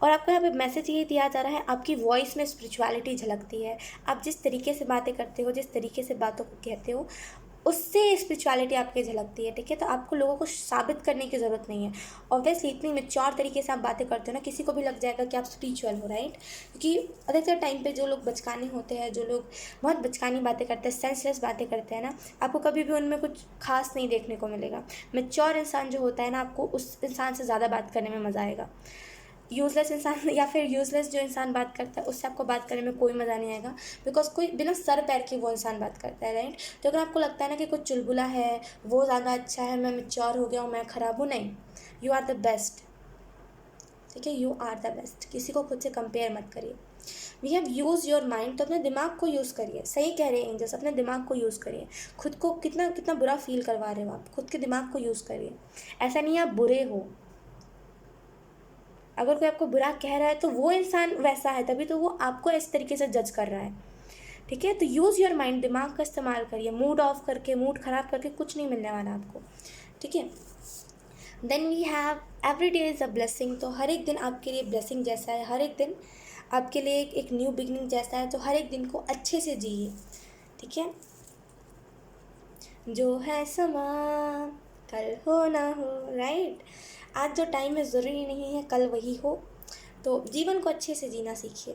S1: और आपको यहाँ पे मैसेज ये दिया जा रहा है, आपकी वॉइस में स्पिरिचुअलिटी झलकती है। आप जिस तरीके से बातें करते हो, जिस तरीके से बातों को कहते हो, उससे स्पिरिचुअलिटी आपकी झलकती है, ठीक है। तो आपको लोगों को साबित करने की ज़रूरत नहीं है। ऑब्वियसली इतनी मैच्योर तरीके से आप बातें करते हो ना, किसी को भी लग जाएगा कि आप स्पिरिचुअल हो, राइट। क्योंकि अधिकतर टाइम पे जो लोग बचकाने होते हैं, जो लोग बहुत बचकानी बातें करते हैं, सेंसलेस बातें करते हैं ना, आपको कभी भी उनमें कुछ खास नहीं देखने को मिलेगा। मैच्योर इंसान जो होता है ना, आपको उस इंसान से ज़्यादा बात करने में मज़ा आएगा। यूज़लेस इंसान या फिर यूज़लेस जो इंसान बात करता है, उससे आपको बात करने में कोई मज़ा नहीं आएगा, बिकॉज कोई बिना सर पैर के वो इंसान बात करता है, राइट। तो अगर आपको लगता है ना कि कुछ चुलबुला है, वो ज़्यादा अच्छा है, मैं मैच्योर हो गया हूँ, मैं ख़राब हूँ, नहीं, यू आर द बेस्ट, ठीक है, यू आर द बेस्ट। किसी को खुद से कंपेयर मत करिए। We have use your mind, तो अपने दिमाग को यूज़ करिए। सही कह रहे हैं एंजल्स, अपने दिमाग को यूज़ करिए। खुद को कितना कितना बुरा फील करवा रहे हो आप, खुद के दिमाग को यूज़ करिए। ऐसा नहीं है आप बुरे हो, अगर कोई आपको बुरा कह रहा है तो वो इंसान वैसा है, तभी तो वो आपको इस तरीके से जज कर रहा है, ठीक है। तो यूज़ योर माइंड, दिमाग का इस्तेमाल करिए। मूड ऑफ करके, मूड ख़राब करके कुछ नहीं मिलने वाला आपको, ठीक है। Then we have every day is a blessing, तो हर एक दिन आपके लिए ब्लेसिंग जैसा है, हर एक दिन आपके लिए एक न्यू बिगनिंग जैसा है। तो हर एक दिन को अच्छे से जिए, ठीक है। जो है समा कल हो ना हो, राइट। आज जो टाइम है ज़रूरी नहीं है कल वही हो, तो जीवन को अच्छे से जीना सीखिए।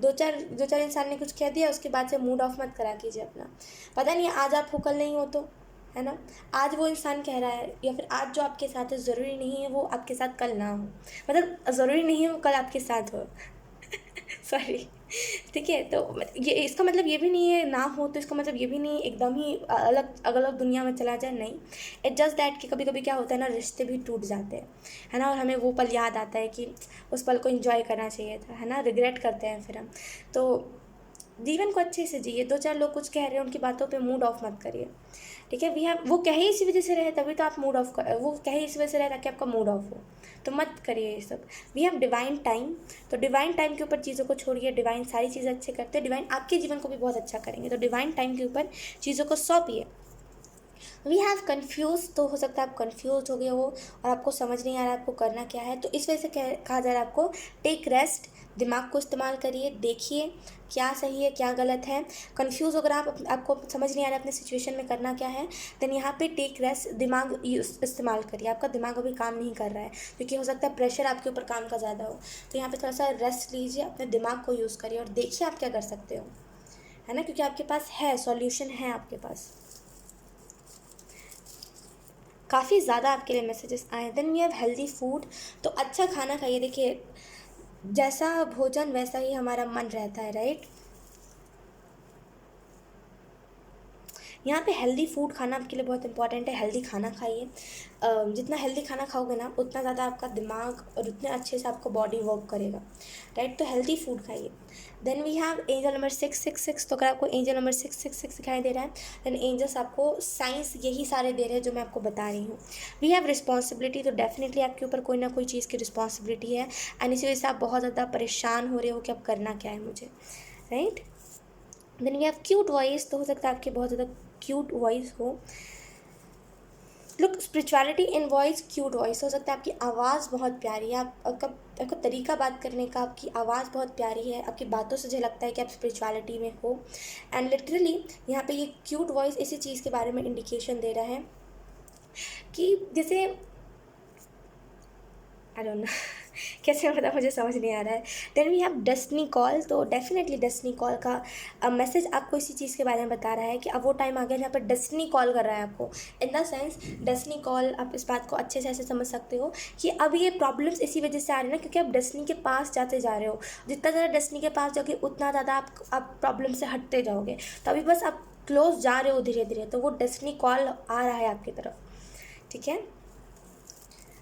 S1: दो चार इंसान ने कुछ कह दिया, उसके बाद से मूड ऑफ मत करा कीजिए अपना। पता नहीं आज आप हो कल नहीं हो, तो है ना। आज वो इंसान कह रहा है या फिर आज जो आपके साथ है, ज़रूरी नहीं है वो आपके साथ कल ना हो, मतलब ज़रूरी नहीं है वो कल आपके साथ हो। सॉरी। ठीक है, तो ये इसका मतलब ये भी नहीं है ना हो, तो इसका मतलब ये भी नहीं एकदम ही अलग अलग दुनिया में चला जाए, नहीं। इट जस्ट दैट कि कभी कभी क्या होता है ना, रिश्ते भी टूट जाते हैं, है ना, और हमें वो पल याद आता है कि उस पल को एंजॉय करना चाहिए था, है ना, रिग्रेट करते हैं फिर हम। तो जीवन को अच्छे से जिए। दो चार लोग कुछ कह रहे हैं, उनकी बातों पे मूड ऑफ मत करिए, ठीक है। वी हैव, वो कहे इसी वजह से रहे तभी तो आप मूड ऑफ कर, वो कहे इसी वजह से रहे ताकि आपका मूड ऑफ हो, तो मत करिए ये सब। वी हैव डिवाइन टाइम, तो डिवाइन टाइम के ऊपर चीज़ों को छोड़िए। डिवाइन सारी चीज़ें अच्छे करते हैं, डिवाइन आपके जीवन को भी बहुत अच्छा करेंगे, तो डिवाइन टाइम के ऊपर चीज़ों को सौंपिए। वी हैव कन्फ्यूज, तो हो सकता है आप कन्फ्यूज हो गए हो और आपको समझ नहीं आ रहा आपको करना क्या है, तो इस वजह से कहा जा रहा है आपको टेक रेस्ट, दिमाग को इस्तेमाल करिए, देखिए क्या सही है क्या गलत है। कन्फ्यूज़ अगर आपको समझ नहीं आ रहा अपने सिचुएशन में करना क्या है, देन यहाँ पे टेक रेस्ट, दिमाग इस्तेमाल करिए। आपका दिमाग अभी काम नहीं कर रहा है क्योंकि हो सकता है प्रेशर आपके ऊपर काम का ज़्यादा हो, तो यहाँ पे थोड़ा सा रेस्ट लीजिए, अपने दिमाग को यूज़ करिए और देखिए आप क्या कर सकते हो, है ना, क्योंकि आपके पास है सॉल्यूशन, है आपके पास। काफ़ी ज़्यादा आपके लिए मैसेजेस आए। Then we have healthy food, तो अच्छा खाना खाइए। देखिए जैसा भोजन वैसा ही हमारा मन रहता है, राइट। यहाँ पे हेल्दी फूड खाना आपके लिए बहुत इंपॉर्टेंट है। हेल्दी खाना खाइए, जितना हेल्दी खाना खाओगे ना उतना ज़्यादा आपका दिमाग और उतने अच्छे से आपका बॉडी वर्क करेगा, राइट। तो हेल्दी फूड खाइए। Then we have angel number 666, तो अगर आपको एंजल नंबर 666 दिखाई दे रहा है, देन एंजल्स आपको साइंस यही सारे दे रहे हैं जो मैं आपको बता रही हूँ। वी हैव रिस्पॉन्सिबिलिटी, तो डेफिनेटली आपके ऊपर कोई ना कोई चीज़ की रिस्पॉन्सिबिलिटी है, एंड इसी वजह से आप बहुत ज़्यादा परेशान हो रहे हो कि अब करना क्या है मुझे, right. Then we have cute voice, तो हो सकता है आपकी बहुत ज़्यादा क्यूट वॉइस हो। Look spirituality in voice, cute voice, हो सकता है आपकी आवाज़ बहुत प्यारी है, आपका तरीका बात करने का, आपकी आवाज़ बहुत प्यारी है, आपकी बातों से मुझे लगता है कि आप स्पिरिचुअलिटी में हो। एंड लिटरली यहाँ पे ये क्यूट वॉइस इसी चीज़ के बारे में इंडिकेशन दे रहा है कि जैसे आई डोंट नो कैसे मतलब मुझे समझ नहीं आ रहा है। Then we have destiny call, तो डेफिनेटली डेस्टिनी कॉल का मैसेज आपको इसी चीज़ के बारे में बता रहा है कि अब वो टाइम आ गया जहाँ पर डेस्टिनी कॉल कर रहा है आपको। In the sense destiny call, आप इस बात को अच्छे से ऐसे समझ सकते हो कि अब ये प्रॉब्लम्स इसी वजह से आ रही है ना, क्योंकि आप डेस्टिनी के पास जाते जा रहे हो। जितना ज़्यादा डेस्टिनी के पास जाओगे उतना ज़्यादा आप प्रॉब्लम से हटते जाओगे। तो अभी बस आप क्लोज जा रहे हो धीरे धीरे, तो वो डेस्टिनी कॉल आ रहा है आपकी तरफ, ठीक है।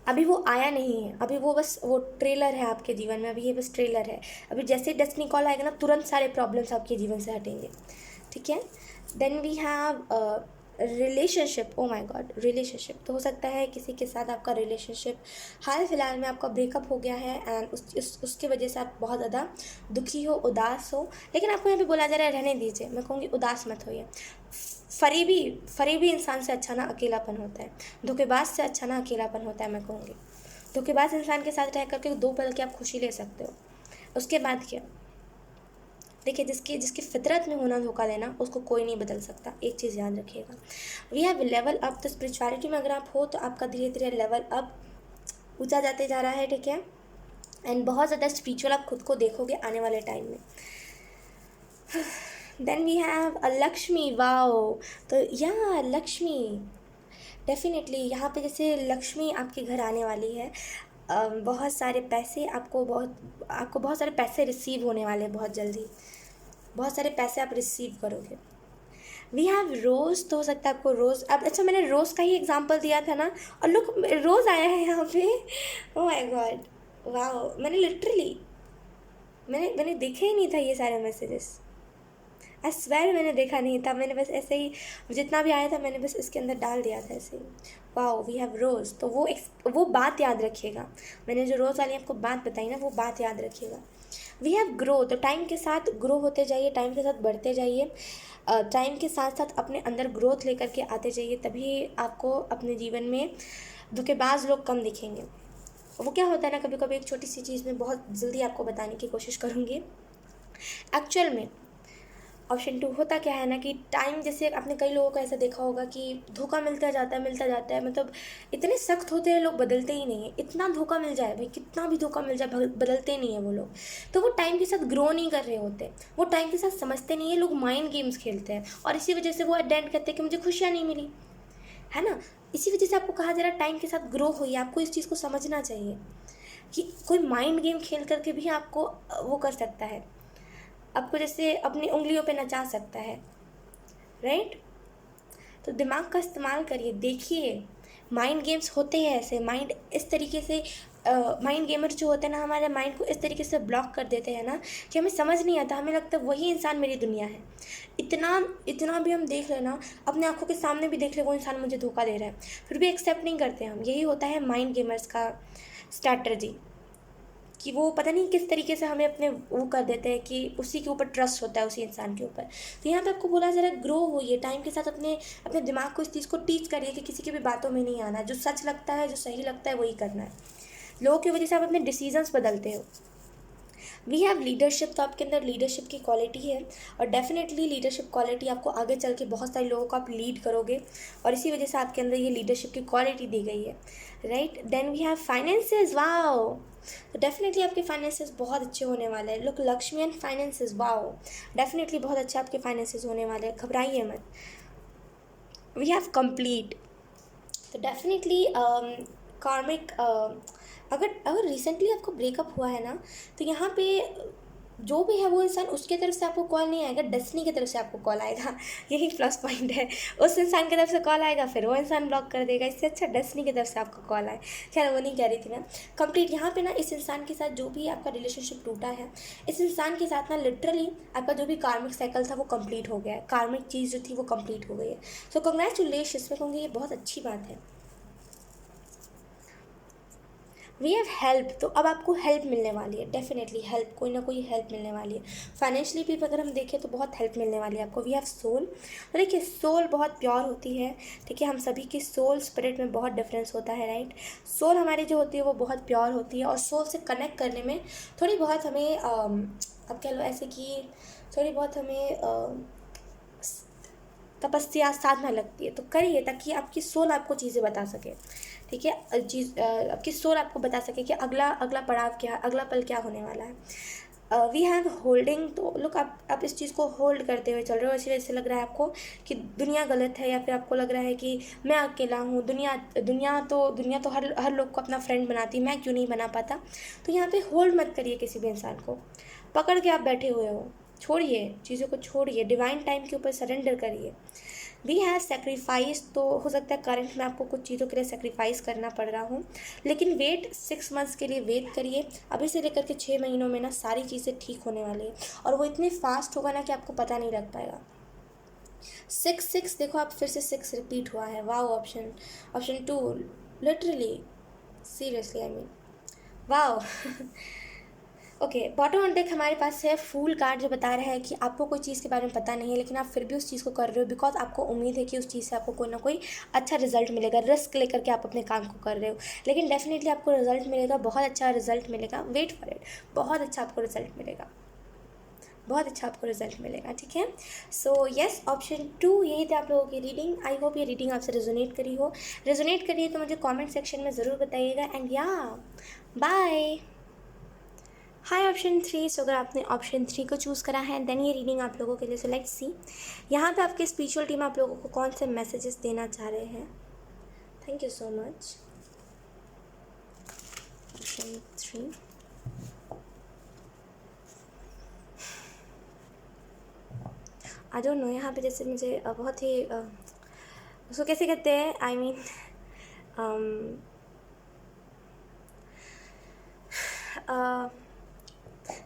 S1: अभी वो आया नहीं है, अभी वो बस वो ट्रेलर है आपके जीवन में, अभी ये बस ट्रेलर है। अभी जैसे ही डेस्टिनी कॉल आएगा ना, तुरंत सारे प्रॉब्लम्स आपके जीवन से हटेंगे, ठीक है। Then we have relationship, oh my God, relationship, तो हो सकता है किसी के साथ आपका रिलेशनशिप हाल फिलहाल में आपका ब्रेकअप हो गया है, एंड उसकी वजह से आप बहुत ज़्यादा दुखी हो, उदास हो। लेकिन आपको यहाँ पे बोला जा रहा है रहने दीजिए, मैं कहूँगी उदास मत होइए। फरीबी इंसान से अच्छा ना अकेलापन होता है, धोखेबाज से अच्छा ना अकेलापन होता है, मैं कहूँगी। धोखेबाज इंसान के साथ रह करके 2 पल की आप खुशी ले सकते हो, उसके बाद क्या। देखिए जिसकी फितरत में होना धोखा देना, उसको कोई नहीं बदल सकता, एक चीज़ याद रखिएगा। वी हैव लेवल अप, तो स्पिरिचुअलिटी में अगर आप हो तो आपका धीरे धीरे लेवल अप ऊँचा जाते जा रहा है, ठीक है। एंड बहुत ज़्यादा स्पिरिचुअल आप खुद को देखोगे आने वाले टाइम में। Then we have a Lakshmi, wow, तो या लक्ष्मी डेफिनेटली यहाँ पे जैसे लक्ष्मी आपके घर आने वाली है। बहुत सारे पैसे आपको बहुत सारे पैसे रिसीव होने वाले हैं बहुत जल्दी, बहुत सारे पैसे आप रिसीव करोगे। वी हैव रोज़, तो हो सकता है आपको रोज़, अब अच्छा मैंने रोज़ का ही एग्जांपल दिया था ना, और लोग रोज़ आया है यहाँ पे। ओह माय गॉड, वाओ, मैंने देखे ही नहीं था ये सारे मैसेजेस। आई स्वेयर मैंने देखा नहीं था, मैंने बस ऐसे ही जितना भी आया था मैंने बस इसके अंदर डाल दिया था ऐसे ही। वाओ, वी हैव रोज़, तो वो बात याद रखिएगा। मैंने जो रोज़ वाली आपको बात बताई ना, वो बात याद रखिएगा। वी हैव ग्रो, तो टाइम के साथ ग्रो होते जाइए, टाइम के साथ बढ़ते जाइए, टाइम के साथ साथ अपने अंदर ग्रोथ लेकर के आते जाइए, तभी आपको अपने जीवन में धोखेबाज लोग कम दिखेंगे। वो क्या होता है ना, कभी कभी एक छोटी सी चीज़ में बहुत जल्दी आपको बताने की कोशिश करूँगी। एक्चुअल में ऑप्शन 2 होता क्या है ना कि टाइम, जैसे आपने कई लोगों को ऐसा देखा होगा कि धोखा मिलता जाता है, मतलब इतने सख्त होते हैं लोग, बदलते ही नहीं है। इतना धोखा मिल जाए भाई, कितना भी धोखा मिल जाए, बदलते नहीं है वो लोग। तो वो टाइम के साथ ग्रो नहीं कर रहे होते, वो टाइम के साथ समझते नहीं है, लोग माइंड गेम्स खेलते हैं, और इसी वजह से वो एडेंट कहते हैं कि मुझे खुशियाँ नहीं मिली, है ना। इसी वजह से आपको कहा जा रहा है टाइम के साथ ग्रो होइए, आपको इस चीज़ को समझना चाहिए कि कोई माइंड गेम खेल करके भी आपको वो कर सकता है, आपको जैसे अपनी उंगलियों पे नचा सकता है, राइट। तो दिमाग का इस्तेमाल करिए, देखिए माइंड गेम्स होते हैं ऐसे, माइंड इस तरीके से माइंड गेमर जो होते हैं ना, हमारे माइंड को इस तरीके से ब्लॉक कर देते हैं ना कि हमें समझ नहीं आता, हमें लगता है वही इंसान मेरी दुनिया है। इतना इतना भी हम देख लें ना, अपने आंखों के सामने भी देख ले वो इंसान मुझे धोखा दे रहा है, फिर भी एक्सेप्ट नहीं करते हम। यही होता है माइंड गेमर्स का स्ट्रैटर्जी, कि वो पता नहीं किस तरीके से हमें अपने वो कर देते हैं कि उसी के ऊपर ट्रस्ट होता है, उसी इंसान के ऊपर। तो यहाँ पे आपको बोला जा रहा है ग्रो होइए, टाइम के साथ अपने अपने दिमाग को इस चीज़ को टीच करिए कि किसी की भी बातों में नहीं आना, जो सच लगता है, जो सही लगता है वही करना है। लोगों की वजह से आप अपने डिसीजंस बदलते हो। वी हैव लीडरशिप, तो आपके अंदर लीडरशिप की क्वालिटी है, और डेफिनेटली लीडरशिप क्वालिटी आपको आगे चल के बहुत सारे लोगों को आप लीड करोगे, और इसी वजह से आपके अंदर ये लीडरशिप की क्वालिटी दी गई है, right. Then we have finances, wow, तो डेफिनेटली आपके फाइनेंसेस बहुत अच्छे होने वाले हैं। Look, Lakshmi and finances, wow, definitely बहुत अच्छे आपके फाइनेंसेस होने वाले हैं, घबराइए मत। वी हैव कंप्लीट, तो डेफिनेटली कार्मिक, अगर अगर रिसेंटली आपको ब्रेकअप हुआ है ना, तो यहाँ पे जो भी है वो इंसान, उसके तरफ से आपको कॉल नहीं आएगा, डेस्टिनी की तरफ से आपको कॉल आएगा। यही प्लस पॉइंट है। उस इंसान की तरफ से कॉल आएगा, फिर वो इंसान ब्लॉक कर देगा, इससे अच्छा डेस्टिनी की तरफ से आपको कॉल आए। खैर वो नहीं कह रही थी मैं। कंप्लीट, यहाँ पे ना इस इंसान के साथ जो भी आपका रिलेशनशिप टूटा है, इस इंसान के साथ ना लिटरली आपका जो भी कार्मिक साइकिल था वो कंप्लीट हो गया है, कार्मिक चीज़ जो थी वो कंप्लीट हो गई है। सो कंग्रेचुलेशन, मैं कहूँगी ये बहुत अच्छी बात है। वी हैव हेल्प, तो अब आपको हेल्प मिलने वाली है, डेफिनेटली हेल्प, कोई ना कोई हेल्प मिलने वाली है। फाइनेंशियली भी अगर हम देखें तो बहुत हेल्प मिलने वाली है आपको। वी हैव सोल, तो देखिए सोल बहुत प्योर होती है, ठीक है। हम सभी की सोल स्पिरिट में बहुत डिफरेंस होता है, राइट। सोल हमारी जो होती है वो बहुत प्योर होती है, और सोल से कनेक्ट करने में थोड़ी बहुत हमें अब कह लो ऐसे कि थोड़ी बहुत हमें तपस्या साधना लगती है, तो करिए ताकि आपकी सोल आपको चीज़ें बता सके, ठीक है। आपकी सोल आपको बता सके कि अगला अगला पड़ाव क्या है, अगला पल क्या होने वाला है। वी हैव होल्डिंग, तो लुक आप इस चीज़ को होल्ड करते हुए चल रहे हो, इसी वजह से लग रहा है आपको कि दुनिया गलत है, या फिर आपको लग रहा है कि मैं अकेला हूँ, दुनिया तो हर लोग को अपना फ्रेंड बनाती, मैं क्यों नहीं बना पाता। तो यहाँ पे होल्ड मत करिए किसी भी इंसान को, पकड़ के आप बैठे हुए हो, छोड़िए चीज़ों को, छोड़िए, डिवाइन टाइम के ऊपर सरेंडर करिए। वी हैव सेक्रीफाइस, तो हो सकता है करंट में आपको कुछ चीज़ों के लिए सेक्रीफाइस करना पड़ रहा हो, लेकिन वेट 6 मंथ्स के लिए वेट करिए। अभी से लेकर के 6 महीनों में ना सारी चीज़ें ठीक होने वाली है, और वो इतनी फास्ट होगा ना कि आपको पता नहीं लग पाएगा। 6 देखो, आप फिर से 6 रिपीट हुआ है, wow. Option 2, literally, seriously, I mean, wow. Okay, bottom on deck हमारे पास है फूल कार्ड, जो बता रहा है कि आपको कोई चीज़ के बारे में पता नहीं है, लेकिन आप फिर भी उस चीज़ को कर रहे हो, बिकॉज आपको उम्मीद है कि उस चीज़ से आपको कोई ना कोई अच्छा रिजल्ट मिलेगा। रिस्क लेकर के आप अपने काम को कर रहे हो, लेकिन डेफिनेटली आपको रिजल्ट मिलेगा, बहुत अच्छा रिजल्ट मिलेगा, वेट फॉर इट, बहुत अच्छा आपको रिजल्ट मिलेगा, बहुत अच्छा आपको रिजल्ट मिलेगा, ठीक है। सो येस, ऑप्शन 2 यही थे आप लोगों की रीडिंग। आई होप ये रीडिंग आपसे रेजोनेट करी है तो मुझे कमेंट सेक्शन में ज़रूर बताइएगा, एंड या बाय। हाय ऑप्शन 3, सो अगर आपने ऑप्शन 3 को चूज़ करा है, देन ये रीडिंग आप लोगों के लिए। सो लेट्स सी यहाँ पे आपके स्पिरिचुअल टीम आप लोगों को कौन से मैसेजेस देना चाह रहे हैं। Thank you so much. Option 3, I don't no, यहाँ पे जैसे मुझे बहुत ही उसको कैसे कहते हैं, आई मीन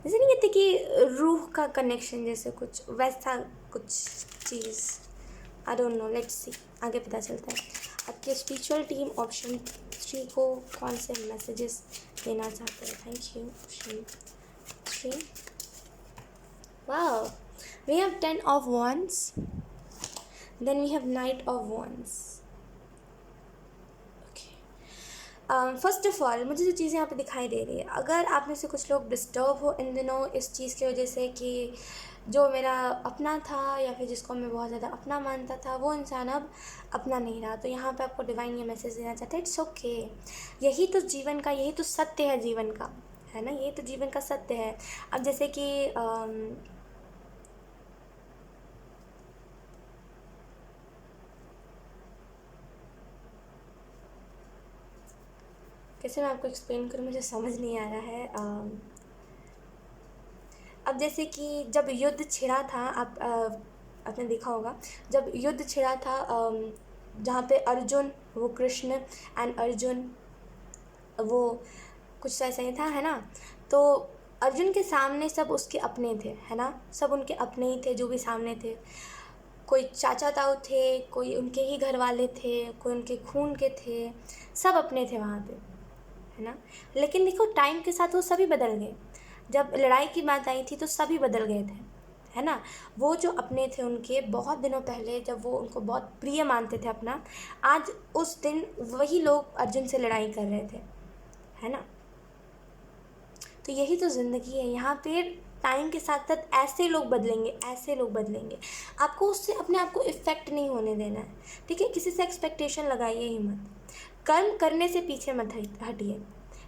S1: जैसे नहीं कहते कि रूह का कनेक्शन, जैसे कुछ वैसा कुछ चीज़, I don't know, let's see, आगे पता चलता है। आपके स्पिरिचुअल टीम ऑप्शन 3 को कौन से मैसेजेस देना चाहते हैं। Thank you. Option 3, wow, we have 10 of wands, then we have knight of wands। First of all मुझे जो चीज़ें यहाँ पे दिखाई दे रही है, अगर आप में से कुछ लोग डिस्टर्ब हो इन दिनों इस चीज़ की वजह से कि जो मेरा अपना था या फिर जिसको मैं बहुत ज़्यादा अपना मानता था, वो इंसान अब अपना नहीं रहा। तो यहाँ पे आपको डिवाइन ये मैसेज देना चाहते हैं, इट्स ओके। यही तो जीवन का, यही तो सत्य है जीवन का, है ना, यही तो जीवन का सत्य है। अब जैसे कि कैसे मैं आपको एक्सप्लेन करूँ, मुझे समझ नहीं आ रहा है। अब जैसे कि जब युद्ध छिड़ा था, आपने देखा होगा, जब युद्ध छिड़ा था, जहाँ पे अर्जुन वो कृष्ण एंड अर्जुन वो कुछ ऐसा ही था, है ना। तो अर्जुन के सामने सब उसके अपने थे, है ना, सब उनके अपने ही थे जो भी सामने थे। कोई चाचा ताऊ थे, कोई उनके ही घर वाले थे, कोई उनके खून के थे, सब अपने थे वहाँ पे, है ना। लेकिन देखो टाइम के साथ वो सभी बदल गए। जब लड़ाई की बात आई थी तो सभी बदल गए थे, है ना। वो जो अपने थे उनके बहुत दिनों पहले, जब वो उनको बहुत प्रिय मानते थे अपना, आज उस दिन वही लोग अर्जुन से लड़ाई कर रहे थे, है ना। तो यही तो ज़िंदगी है। यहाँ पे टाइम के साथ साथ ऐसे लोग बदलेंगे, ऐसे लोग बदलेंगे। आपको उससे अपने आप को इफ़ेक्ट नहीं होने देना है, ठीक है। किसी से एक्सपेक्टेशन लगाइए ही मत, कर्म करने से पीछे मत हटिए,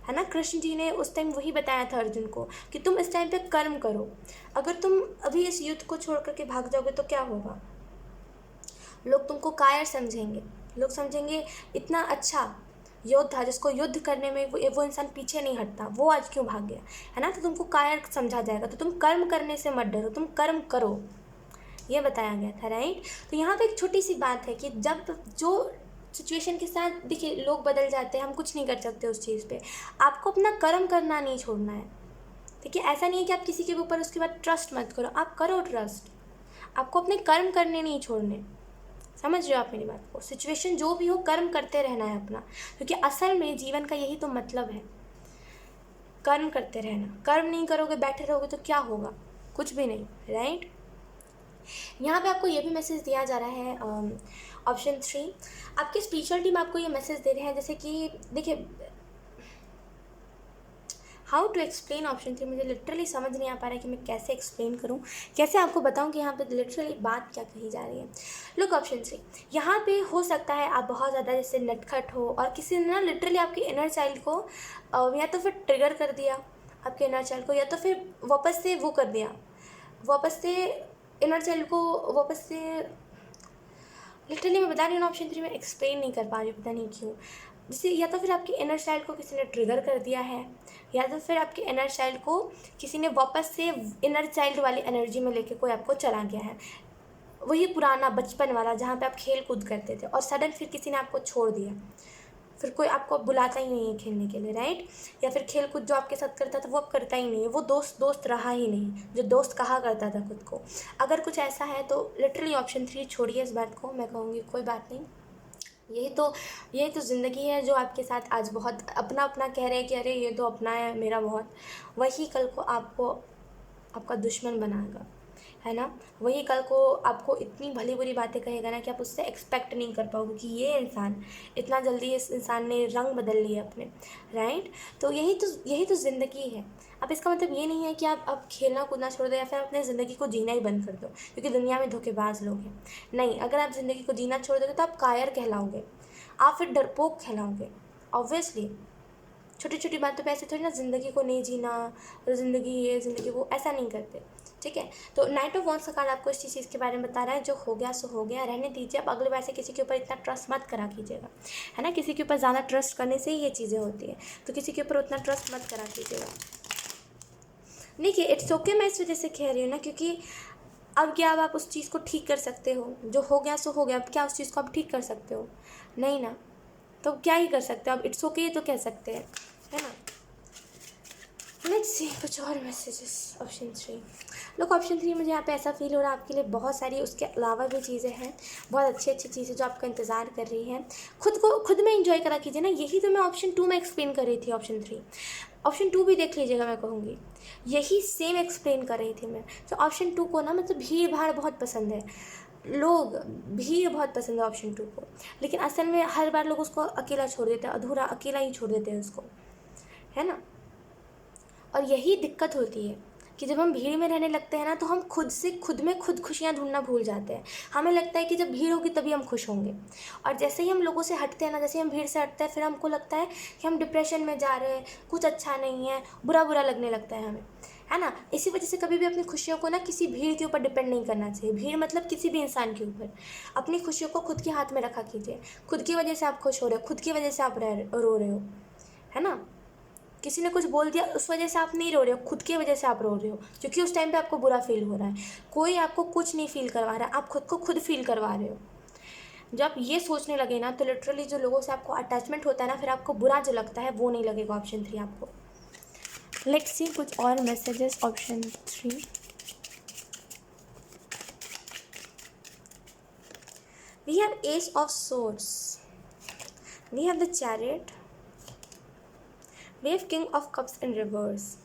S1: है ना। कृष्ण जी ने उस टाइम वही बताया था अर्जुन को कि तुम इस टाइम पे कर्म करो। अगर तुम अभी इस युद्ध को छोड़ करके भाग जाओगे तो क्या होगा, लोग तुमको कायर समझेंगे, लोग समझेंगे इतना अच्छा योद्धा जिसको युद्ध करने में वो इंसान पीछे नहीं हटता, वो आज क्यों भाग गया, है ना। तो तुमको कायर समझा जाएगा। तो तुम कर्म करने से मत डरो, तुम कर्म करो, ये बताया गया था, राइट। तो यहाँ पे एक छोटी सी बात है कि जब जो सिचुएशन के साथ देखिए लोग बदल जाते हैं, हम कुछ नहीं कर सकते उस चीज़ पे। आपको अपना कर्म करना नहीं छोड़ना है, ठीक है। ऐसा नहीं है कि आप किसी के ऊपर उसके बाद ट्रस्ट मत करो, आप करो ट्रस्ट, आपको अपने कर्म करने नहीं छोड़ने। समझ रहे हो आप मेरी बात को। सिचुएशन जो भी हो, कर्म करते रहना है अपना, क्योंकि असल में जीवन का यही तो मतलब है, कर्म करते रहना। कर्म नहीं करोगे, बैठे रहोगे तो क्या होगा, कुछ भी नहीं, राइट। यहाँ पे आपको ये भी मैसेज दिया जा रहा है, ऑप्शन 3, आपके स्पिरिचुअल टीम आपको ये मैसेज दे रहे हैं, जैसे कि देखिए हाउ टू एक्सप्लेन ऑप्शन 3, मुझे लिटरली समझ नहीं आ पा रहा है कि मैं कैसे एक्सप्लेन करूँ, कैसे आपको बताऊँ कि यहाँ पे लिटरली बात क्या कही जा रही है। लुक ऑप्शन 3, यहाँ पे हो सकता है आप बहुत ज़्यादा जैसे नटखट हो और किसी ने ना लिटरली आपके इनर चाइल्ड को या तो फिर ट्रिगर कर दिया आपके इनर चाइल्ड को, या तो फिर वापस से वो कर दिया, वापस से इनर चाइल्ड को वापस से, लिटरली मैं बता रही हूँ ऑप्शन 3 में एक्सप्लेन नहीं कर पा रही हूँ, पता नहीं क्यों। जैसे या तो फिर आपके इनर चाइल्ड को किसी ने ट्रिगर कर दिया है, या तो फिर आपके इनर चाइल्ड को किसी ने वापस से इनर चाइल्ड वाली एनर्जी में लेके कोई आपको चला गया है, वही पुराना बचपन वाला जहाँ पे आप खेल कूद करते थे और सडन फिर किसी ने आपको छोड़ दिया, फिर कोई आपको बुलाता ही नहीं है खेलने के लिए, राइट। या फिर खेल कूद जो आपके साथ करता था वो अब करता ही नहीं है, वो दोस्त रहा ही नहीं जो दोस्त कहा करता था खुद को। अगर कुछ ऐसा है तो लिटरली ऑप्शन 3 छोड़िए इस बात को, मैं कहूँगी कोई बात नहीं। यही तो ज़िंदगी है जो आपके साथ आज बहुत अपना अपना कह रहे हैं कि अरे ये तो अपना है मेरा बहुत, वही कल को आपको आपका दुश्मन बनाएगा, है ना। वही कल को आपको इतनी भली बुरी बातें कहेगा ना कि आप उससे एक्सपेक्ट नहीं कर पाओगे कि ये इंसान इतना जल्दी, इस इंसान ने रंग बदल लिए अपने, राइट। तो यही तो ज़िंदगी है। अब इसका मतलब ये नहीं है कि आप अब खेलना कूदना छोड़ दो या फिर अपने ज़िंदगी को जीना ही बंद कर दो, क्योंकि दुनिया में धोखेबाज लोग हैं। नहीं, अगर आप ज़िंदगी को जीना छोड़ दोगे तो आप कायर कहलाओगे, आप फिर डरपोक कहलाओगे, ऑब्वियसली। छोटी छोटी बातों पे ऐसे थोड़ी ना ज़िंदगी को नहीं जीना, और ज़िंदगी ये ज़िंदगी वो, ऐसा नहीं करते, ठीक है। तो नाइट ऑफ वॉन्ड्स का कार्ड आपको इस चीज़ के बारे में बता रहा है, जो हो गया सो हो गया, रहने दीजिए। अब अगले बार से किसी के ऊपर इतना ट्रस्ट मत करा कीजिएगा, है ना। किसी के ऊपर ज़्यादा ट्रस्ट करने से ही ये चीज़ें होती है, तो किसी के ऊपर उतना ट्रस्ट मत करा कीजिएगा। देखिए इट्स ओके, मैं इस वजह से कह रही हूँ ना, क्योंकि अब क्या अब आप उस चीज़ को ठीक कर सकते हो, जो हो गया सो हो गया। अब क्या उस चीज़ को आप ठीक कर सकते हो, नहीं ना। तो क्या ही कर सकते हो, अब इट्स ओके तो कह सकते हैं, है ना। लेट्स सी कुछ और मैसेजेस। ऑप्शन 3, लोग ऑप्शन 3 मुझे यहाँ पे ऐसा फील हो रहा है आपके लिए बहुत सारी उसके अलावा भी चीज़ें हैं, बहुत अच्छी अच्छी चीज़ें जो आपका इंतज़ार कर रही हैं। खुद में इंजॉय करा कीजिए ना, यही तो मैं ऑप्शन 2 में एक्सप्लेन कर रही थी। ऑप्शन 2 भी देख लीजिएगा, मैं कहूँगी यही सेम एक्सप्लेन कर रही थी मैं। तो ऑप्शन 2 को ना, मतलब भीड़ भाड़ बहुत पसंद है, लोग भीड़ बहुत पसंद है ऑप्शन 2 को, लेकिन असल में हर बार लोग उसको अकेला छोड़ देते हैं, अधूरा अकेला ही छोड़ देते हैं उसको, है ना। और यही दिक्कत होती है, कि जब हम भीड़ में रहने लगते हैं ना तो हम खुद में खुद खुशियाँ ढूंढना भूल जाते हैं। हमें लगता है कि जब भीड़ होगी तभी हम खुश होंगे, और जैसे ही हम लोगों से हटते हैं ना, जैसे ही हम भीड़ से हटते हैं, फिर हमको लगता है कि हम डिप्रेशन में जा रहे हैं, कुछ अच्छा नहीं है, बुरा बुरा लगने लगता है हमें, है ना। इसी वजह से कभी भी अपनी खुशियों को ना किसी भीड़ के ऊपर डिपेंड नहीं करना चाहिए। भीड़ मतलब किसी भी इंसान के ऊपर। अपनी खुशियों को खुद के हाथ में रखा कीजिए। खुद की वजह से आप खुश हो रहे हो, खुद की वजह से आप रो रहे हो, है ना। किसी ने कुछ बोल दिया उस वजह से आप नहीं रो रहे हो, खुद की वजह से आप रो रहे हो, क्योंकि उस टाइम पे आपको बुरा फील हो रहा है। कोई आपको कुछ नहीं फील करवा रहा है, आप खुद को खुद फील करवा रहे हो। जब ये सोचने लगे ना तो लिटरली जो लोगों से आपको अटैचमेंट होता है ना, फिर आपको बुरा जो लगता है वो नहीं लगेगा। ऑप्शन 3 आपको। लेट्स सी कुछ और messages option 3। We have ace of swords, we have the chariot, we have king of cups in reverse.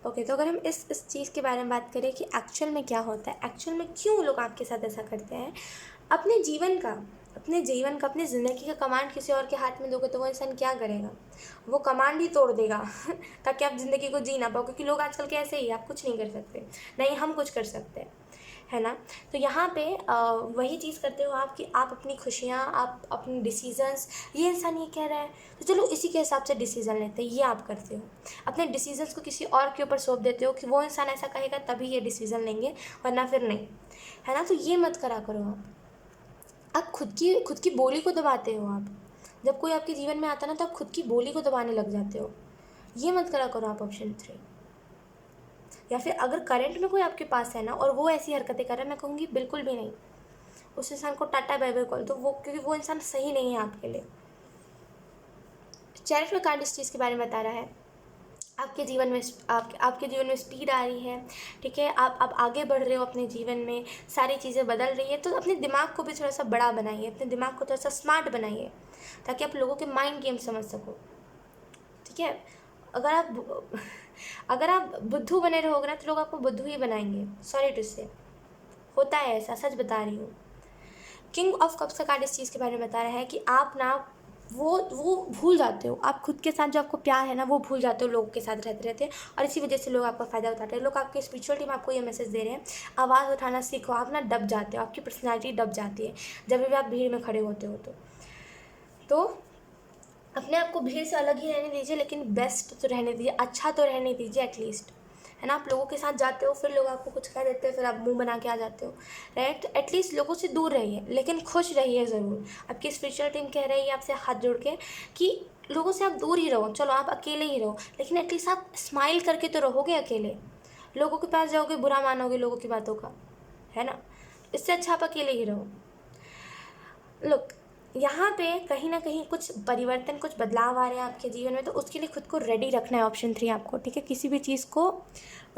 S1: Okay, तो अगर हम इस चीज़ के बारे में बात करें कि एक्चुअल में क्या होता है, एक्चुअल में क्यों लोग आपके साथ ऐसा करते हैं, अपने जीवन का अपनी ज़िंदगी का कमांड किसी और के हाथ में दोगे तो वो इंसान क्या करेगा, वो कमांड ही तोड़ देगा ताकि आप ज़िंदगी को जी ना पाओ। क्योंकि लोग आजकल के ऐसे ही, आप कुछ नहीं कर सकते, नहीं हम कुछ कर सकते हैं, है ना। तो यहाँ पे वही चीज़ करते हो आप कि आप अपनी खुशियाँ, आप अपने डिसीजंस, ये इंसान ये कह रहा है तो चलो इसी के हिसाब से डिसीज़न लेते हैं, ये आप करते हो। अपने डिसीजंस को किसी और के ऊपर सौंप देते हो कि वो इंसान ऐसा कहेगा तभी ये डिसीज़न लेंगे, वरना फिर नहीं, है ना। तो ये मत करा करो आप खुद की बोली को दबाते हो आप। जब कोई आपके जीवन में आता है ना तो आप खुद की बोली को दबाने लग जाते हो, ये मत करा करो आप। ऑप्शन 3। या फिर अगर करंट में कोई आपके पास है ना और वो ऐसी हरकतें कर रहा है, मैं कहूँगी बिल्कुल भी नहीं, उस इंसान को टाटा बाय बाय कॉल दो, वो क्योंकि वो इंसान सही नहीं है आपके लिए। चैरिटी कार्ड इस चीज़ के बारे में बता रहा है, आपके जीवन में आपके जीवन में स्पीड आ रही है, ठीक है, आप आगे बढ़ रहे हो अपने जीवन में, सारी चीज़ें बदल रही है। तो अपने दिमाग को भी थोड़ा सा बड़ा बनाइए, अपने दिमाग को थोड़ा सा स्मार्ट बनाइए, ताकि आप लोगों के माइंड गेम समझ सको, ठीक है। अगर आप बुद्धू बने रहोगे ना तो लोग आपको बुद्धू ही बनाएंगे, सॉरी टू से, होता है ऐसा, सच बता रही हूँ। किंग ऑफ कप्स का कार्ड इस चीज़ के बारे में बता रहा है कि आप ना वो भूल जाते हो, आप खुद के साथ जो आपको प्यार है ना वो भूल जाते हो लोगों के साथ रहते रहते, और इसी वजह से लोग आपका फ़ायदा उठाते हैं। लोग आपके स्पिरिचुअल टीम आपको ये मैसेज दे रहे हैं, आवाज़ उठाना सीखो। आप ना दब जाते हो, आपकी पर्सनैलिटी दब जाती है जब भी आप भीड़ में खड़े होते हो। तो अपने आप को भीड़ से अलग ही रहने दीजिए, लेकिन बेस्ट तो रहने दीजिए, अच्छा तो रहने दीजिए एटलीस्ट, है ना। आप लोगों के साथ जाते हो, फिर लोग आपको कुछ कह देते हैं, फिर आप मुंह बना के आ जाते हो, राइट। एटलीस्ट लोगों से दूर रहिए, लेकिन खुश रहिए ज़रूर। आपकी स्पिरिचुअल टीम कह रही है आपसे हाथ जोड़ के कि लोगों से आप दूर ही रहो, चलो आप अकेले ही रहो, लेकिन एटलीस्ट आप स्माइल करके तो रहोगे। अकेले लोगों के पास जाओगे, बुरा मानोगे लोगों की बातों का, है ना। इससे अच्छा आप अकेले ही रहो। लुक, यहाँ पे कहीं ना कहीं कुछ परिवर्तन, कुछ बदलाव आ रहे हैं आपके जीवन में, तो उसके लिए खुद को रेडी रखना है। ऑप्शन 3 आपको, ठीक है। किसी भी चीज़ को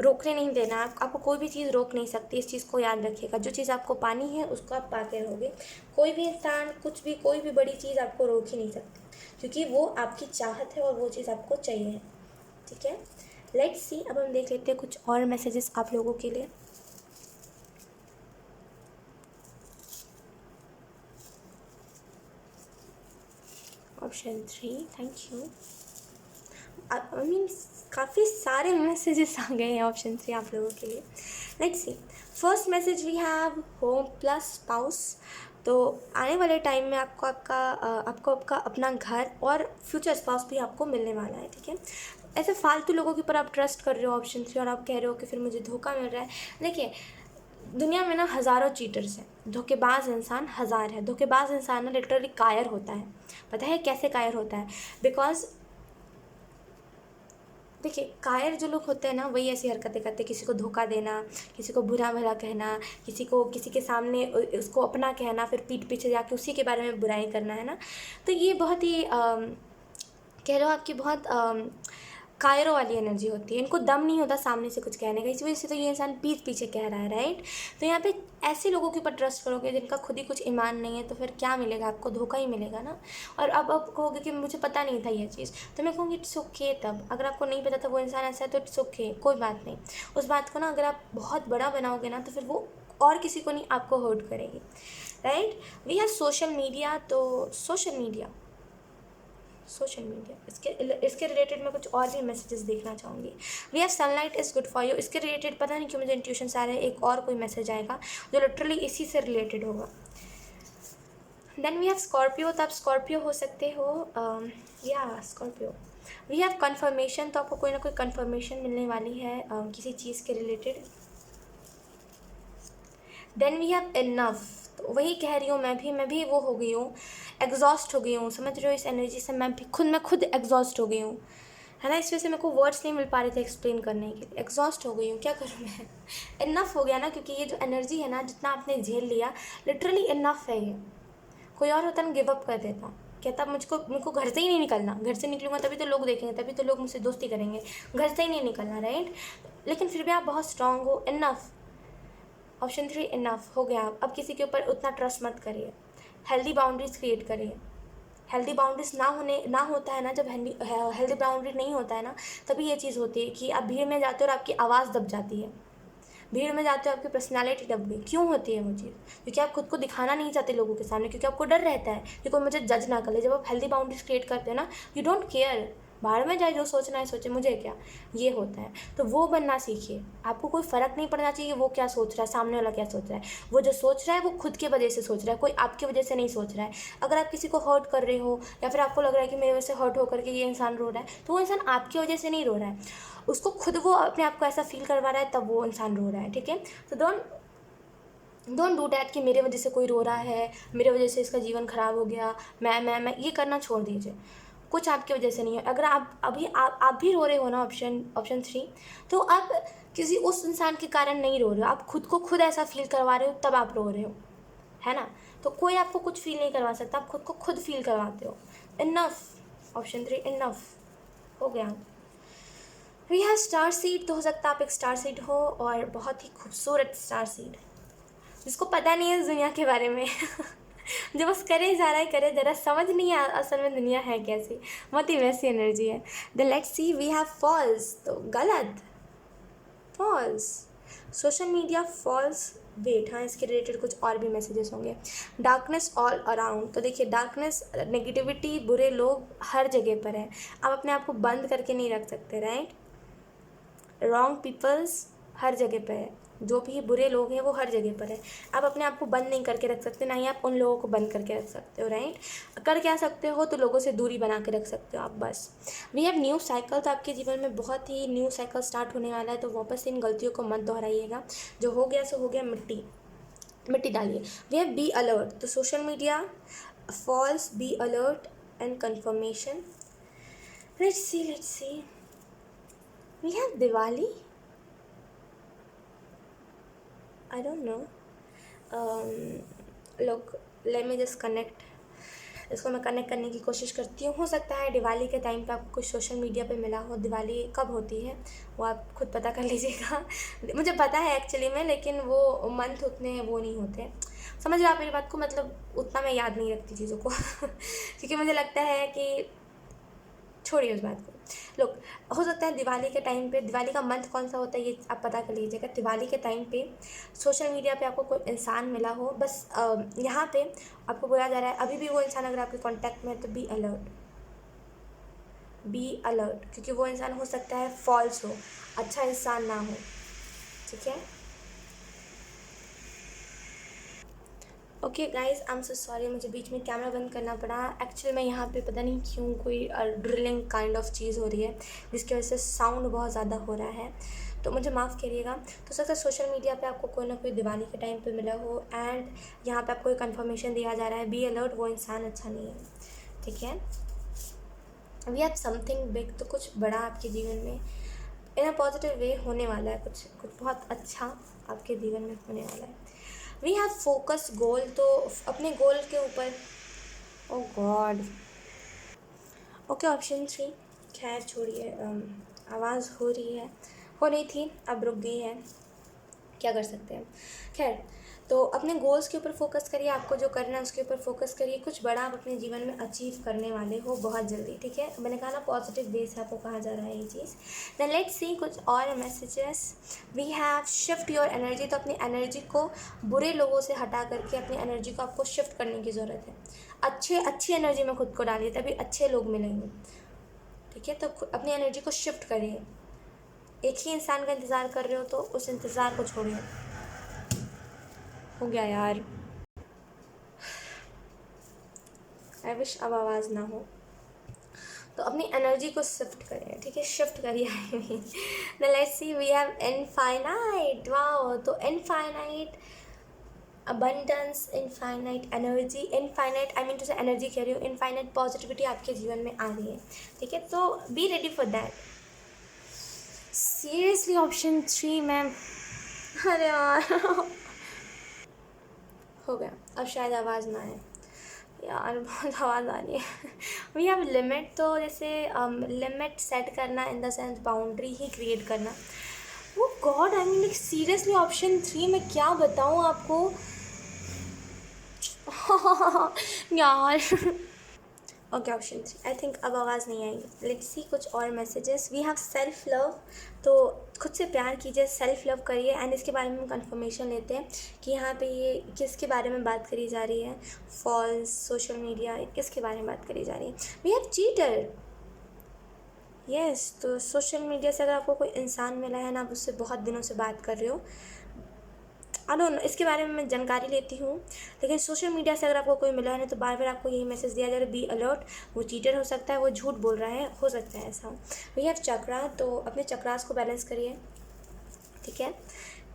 S1: रोकने नहीं देना, आपको कोई भी चीज़ रोक नहीं सकती, इस चीज़ को याद रखिएगा। जो चीज़ आपको पानी है उसको आप पाते रहोगे। कोई भी इंसान, कुछ भी, कोई भी बड़ी चीज़ आपको रोक ही नहीं सकती, क्योंकि वो आपकी चाहत है और वो चीज़ आपको चाहिए है, ठीक है। लेट्स सी, अब हम देख लेते हैं कुछ और मैसेजेस आप लोगों के लिए। Option 3, thank you. I mean काफ़ी सारे मैसेजेस आ गए हैं ऑप्शन 3 आप लोगों के लिए। Let's see, first message we have home plus spouse. तो आने वाले टाइम में आपको आपका अपना घर और फ्यूचर स्पाउस भी आपको मिलने वाला है, ठीक है। ऐसे फालतू लोगों के ऊपर आप ट्रस्ट कर रहे हो ऑप्शन 3, और आप कह रहे हो कि फिर मुझे धोखा मिल रहा है। देखिए, दुनिया में ना हज़ारों चीटर्स हैं, धोखेबाज इंसान हज़ार है। धोखेबाज इंसान ना लिटरली कायर होता है। पता है कैसे कायर होता है? बिकॉज देखिए, कायर जो लोग होते हैं ना वही ऐसी हरकतें करते हैं, किसी को धोखा देना, किसी को बुरा भला कहना, किसी के सामने उसको अपना कहना, फिर पीठ पीछे जाके उसी के बारे में बुराई करना, है ना। तो ये बहुत ही कह लो आपकी बहुत कायरों वाली एनर्जी होती है। इनको दम नहीं होता सामने से कुछ कहने का, इसी वजह से तो ये इंसान पीठ पीछे कह रहा है, राइट। तो यहाँ पे ऐसे लोगों के ऊपर ट्रस्ट करोगे जिनका खुद ही कुछ ईमान नहीं है, तो फिर क्या मिलेगा आपको? धोखा ही मिलेगा ना। और अब कहोगे कि मुझे पता नहीं था ये चीज़, तो मैं कहूँगी इट्स ओके। तब अगर आपको नहीं पता था वो इंसान ऐसा है तो इट्स ओके, कोई बात नहीं। उस बात को ना अगर आप बहुत बड़ा बनाओगे ना तो फिर वो और किसी को नहीं, आपको हर्ट करेगी, right. We have social media. तो सोशल मीडिया सोशल मीडिया, इसके रिलेटेड मैं कुछ और भी मैसेजेस देखना चाहूँगी। We have sunlight is good for you, इसके रिलेटेड पता नहीं क्यों मुझे इंट्यूशन आ रहा है एक और कोई मैसेज आएगा जो लिटरली इसी से रिलेटेड होगा। देन वी हैव स्कॉर्पियो, तो आप स्कॉर्पियो हो सकते हो, या स्कॉर्पियो। वी हैव कन्फर्मेशन, तो आपको कोई ना कोई कन्फर्मेशन मिलने वाली है किसी चीज़ के related. Then we have enough, तो वही कह रही हूँ मैं भी वो हो गई हूँ, एग्जॉस्ट हो गई हूँ, समझ रहे हो, इस एनर्जी से मैं खुद एग्जॉस्ट हो गई हूँ, है ना। इस वजह से मेरे को वर्ड्स नहीं मिल पा रहे थे एक्सप्लेन करने के लिए, एग्जॉस्ट हो गई हूँ, क्या करूँ मैं। इनफ हो गया ना, क्योंकि ये जो एनर्जी है ना, जितना आपने झेल लिया, लिटरली इनफ है ये। कोई और होता ना गिव अप कर देता, कहता मुझको घर से ही नहीं निकलना, घर से निकलूँगा तभी तो लोग देखेंगे, तभी तो लोग मुझसे दोस्ती करेंगे, घर से ही नहीं निकलना, राइट। लेकिन फिर भी आप बहुत स्ट्रांग हो, इनफ। ऑप्शन 3 इनफ हो गया। अब किसी के ऊपर उतना ट्रस्ट मत करिए, हेल्दी बाउंड्रीज क्रिएट करिए। हेल्दी बाउंड्रीज ना होता है ना, जब हेल्दी बाउंड्री नहीं होता है ना, तभी ये चीज़ होती है कि आप भीड़ में जाते हो और आपकी आवाज़ दब जाती है, भीड़ में जाते हो आपकी पर्सनालिटी दब गई। क्यों होती है वो चीज़? क्योंकि आप खुद को दिखाना नहीं चाहते लोगों के सामने, क्योंकि आपको डर रहता है कि कोई मुझे जज ना कर ले। जब आप हेल्दी बाउंड्रीज क्रिएट करते हो ना, यू डोंट केयर, बाहर में जाए, जो सोचना है सोचे, मुझे क्या, ये होता है। तो वो बनना सीखिए। आपको कोई फ़र्क नहीं पड़ना चाहिए वो क्या सोच रहा है, सामने वाला क्या सोच रहा है। वो जो सोच रहा है वो खुद के वजह से सोच रहा है, कोई आपकी वजह से नहीं सोच रहा है। अगर आप किसी को हर्ट कर रहे हो, या फिर आपको लग रहा है कि मेरे वजह से हर्ट होकर के ये इंसान रो रहा है, तो वो इंसान आपकी वजह से नहीं रो रहा है, उसको खुद वो अपने आप को ऐसा फील करवा रहा है, तब वो इंसान रो रहा है, ठीक है। तो डोंट डू डैट कि मेरे वजह से कोई रो रहा है, मेरे वजह से इसका जीवन ख़राब हो गया, मैं ये करना छोड़ दीजिए। कुछ आपकी वजह से नहीं है। अगर आप भी रो रहे हो ना, ऑप्शन 3, तो आप किसी उस इंसान के कारण नहीं रो रहे हो, आप खुद को खुद ऐसा फील करवा रहे हो, तब आप रो रहे हो, है ना। तो कोई आपको कुछ फील नहीं करवा सकता, आप खुद को खुद फील करवाते हो। इनफ, ऑप्शन 3 इनफ हो गया। वी हैव स्टार सीड, तो हो सकता है आप एक स्टार सीड हो, और बहुत ही खूबसूरत स्टार सीड, जिसको पता नहीं है इस दुनिया के बारे में जो बस करे जा रहा है, करे जा रहा है, समझ नहीं है असल में दुनिया है कैसी, बहुत ही वैसी एनर्जी है। Then let's see, we have false, तो गलत, false, social media false. Wait, हाँ, इसके रिलेटेड कुछ और भी मैसेजेस होंगे। डार्कनेस ऑल अराउंड, तो देखिए डार्कनेस, नेगेटिविटी, बुरे लोग हर जगह पर है, आप अपने आप को बंद करके नहीं रख सकते, राइट। रॉन्ग पीपल्स हर जगह पर है, जो भी बुरे लोग हैं वो हर जगह पर है, आप अपने आप को बंद नहीं करके रख सकते, ना ही आप उन लोगों को बंद करके रख सकते हो, राइट। कर क्या सकते हो, तो लोगों से दूरी बना के रख सकते हो आप, बस। वी हैव न्यू साइकिल, तो आपके जीवन में बहुत ही न्यू साइकिल स्टार्ट होने वाला है, तो वापस इन गलतियों को मत दोहराइएगा, जो हो गया सो हो गया, मिट्टी डालिए। वी हैव बी अलर्ट, तो social media false, be alert and confirmation. Let's see, we have Diwali, I don't know. Look, let me just connect. इसको मैं कनेक्ट करने की कोशिश करती हूँ। हो सकता है दिवाली के टाइम पे आपको कुछ सोशल मीडिया पे मिला हो। दिवाली कब होती है वो आप खुद पता कर लीजिएगा मुझे पता है एक्चुअली में, लेकिन वो मंथ उतने वो नहीं होते, समझ रहे आप मेरी बात को, मतलब उतना मैं याद नहीं रखती चीज़ों को क्योंकि मुझे लगता है कि छोड़िए उस बात को। लोग, हो सकता है दिवाली के टाइम पे, दिवाली का मंथ कौन सा होता है ये आप पता कर लीजिएगा। दिवाली के टाइम पे सोशल मीडिया पे आपको कोई इंसान मिला हो, बस यहाँ पे आपको बोला जा रहा है अभी भी वो इंसान अगर आपके कांटेक्ट में है तो बी अलर्ट, क्योंकि वो इंसान हो सकता है फॉल्स हो, अच्छा इंसान ना हो, ठीक है। Okay guys, I am so sorry, मुझे बीच में कैमरा बंद करना पड़ा। एक्चुअली में यहाँ पे पता नहीं क्यों कोई ड्रिलिंग काइंड ऑफ चीज़ हो रही है, जिसकी वजह से साउंड बहुत ज़्यादा हो रहा है, तो मुझे माफ़ करिएगा। तो सकता है सोशल मीडिया पे आपको कोई ना कोई दिवाली के टाइम पे मिला हो, एंड यहाँ पे आपको एक कन्फर्मेशन दिया जा रहा है, बी अलर्ट, वो इंसान अच्छा नहीं है, ठीक है। वी हैव समथिंग बिग, तो कुछ बड़ा आपके जीवन में इन अ पॉजिटिव वे होने वाला है, कुछ बहुत अच्छा आपके जीवन में होने वाला है। वी हैव फोकस गोल, तो अपने गोल के ऊपर, ओ गॉड, ओके ऑप्शन 3, खैर छोड़िए, आवाज़ हो रही थी, अब रुक गई है, क्या कर सकते हैं, खैर। तो अपने गोल्स के ऊपर फोकस करिए, आपको जो करना है उसके ऊपर फोकस करिए, कुछ बड़ा आप अपने जीवन में अचीव करने वाले हो बहुत जल्दी, ठीक है। मैंने कहा ना पॉजिटिव वे से आपको कहा जा रहा है ये चीज़। देन लेट्स सी कुछ और messages. We have shift your energy, तो अपनी एनर्जी को बुरे लोगों से हटा करके अपनी एनर्जी को आपको शिफ्ट करने की ज़रूरत है। अच्छी एनर्जी में खुद को डालिए, तभी अच्छे लोग मिलेंगे, ठीक है। तो अपनी एनर्जी को शिफ्ट करिए। एक ही इंसान का इंतज़ार कर रहे हो तो उस इंतज़ार को छोड़िए। हो गया यार, आई विश अब आवाज़ ना हो। तो अपनी एनर्जी को शिफ्ट करिए, ठीक है, शिफ्ट करिए। I mean the let's see we have infinite, wow. तो infinite abundance, infinite energy, infinite I mean to say energy कह रही हूँ, इनफाइनाइट पॉजिटिविटी आपके जीवन में आ रही है, ठीक है। तो be ready for that. Seriously option 3 ma'am, अरे यार हो गया, अब शायद आवाज़ ना आए यार, बहुत आवाज़ आ रही है। वी हैव लिमिट, तो जैसे लिमिट सेट करना in the sense boundary he create करना। वो God, I mean like seriously option 3 मैं क्या बताऊँ आपको। यार ओके, ऑप्शन 3 आई थिंक अब आवाज़ नहीं आएगी। लेट्स सी कुछ और messages. We have self love, तो खुद से प्यार कीजिए, सेल्फ लव करिए। एंड इसके बारे में हम कंफर्मेशन लेते हैं कि यहाँ पे ये किसके बारे में बात करी जा रही है, फॉल्स, सोशल मीडिया, किसके बारे में बात करी जा रही है। We have cheater, yes. तो सोशल मीडिया से अगर आपको कोई इंसान मिला है ना, आप उससे बहुत दिनों से बात कर रहे हो, आई डोंट नो, इसके बारे में मैं जानकारी लेती हूँ। लेकिन सोशल मीडिया से अगर आपको कोई मिला है ना, तो बार बार आपको यही मैसेज दिया जा रहा है, बी अलर्ट, वो चीटर हो सकता है, वो झूठ बोल रहा है, हो सकता है ऐसा। वी हैव चक्रा, तो अपने चक्रास को बैलेंस करिए, ठीक है।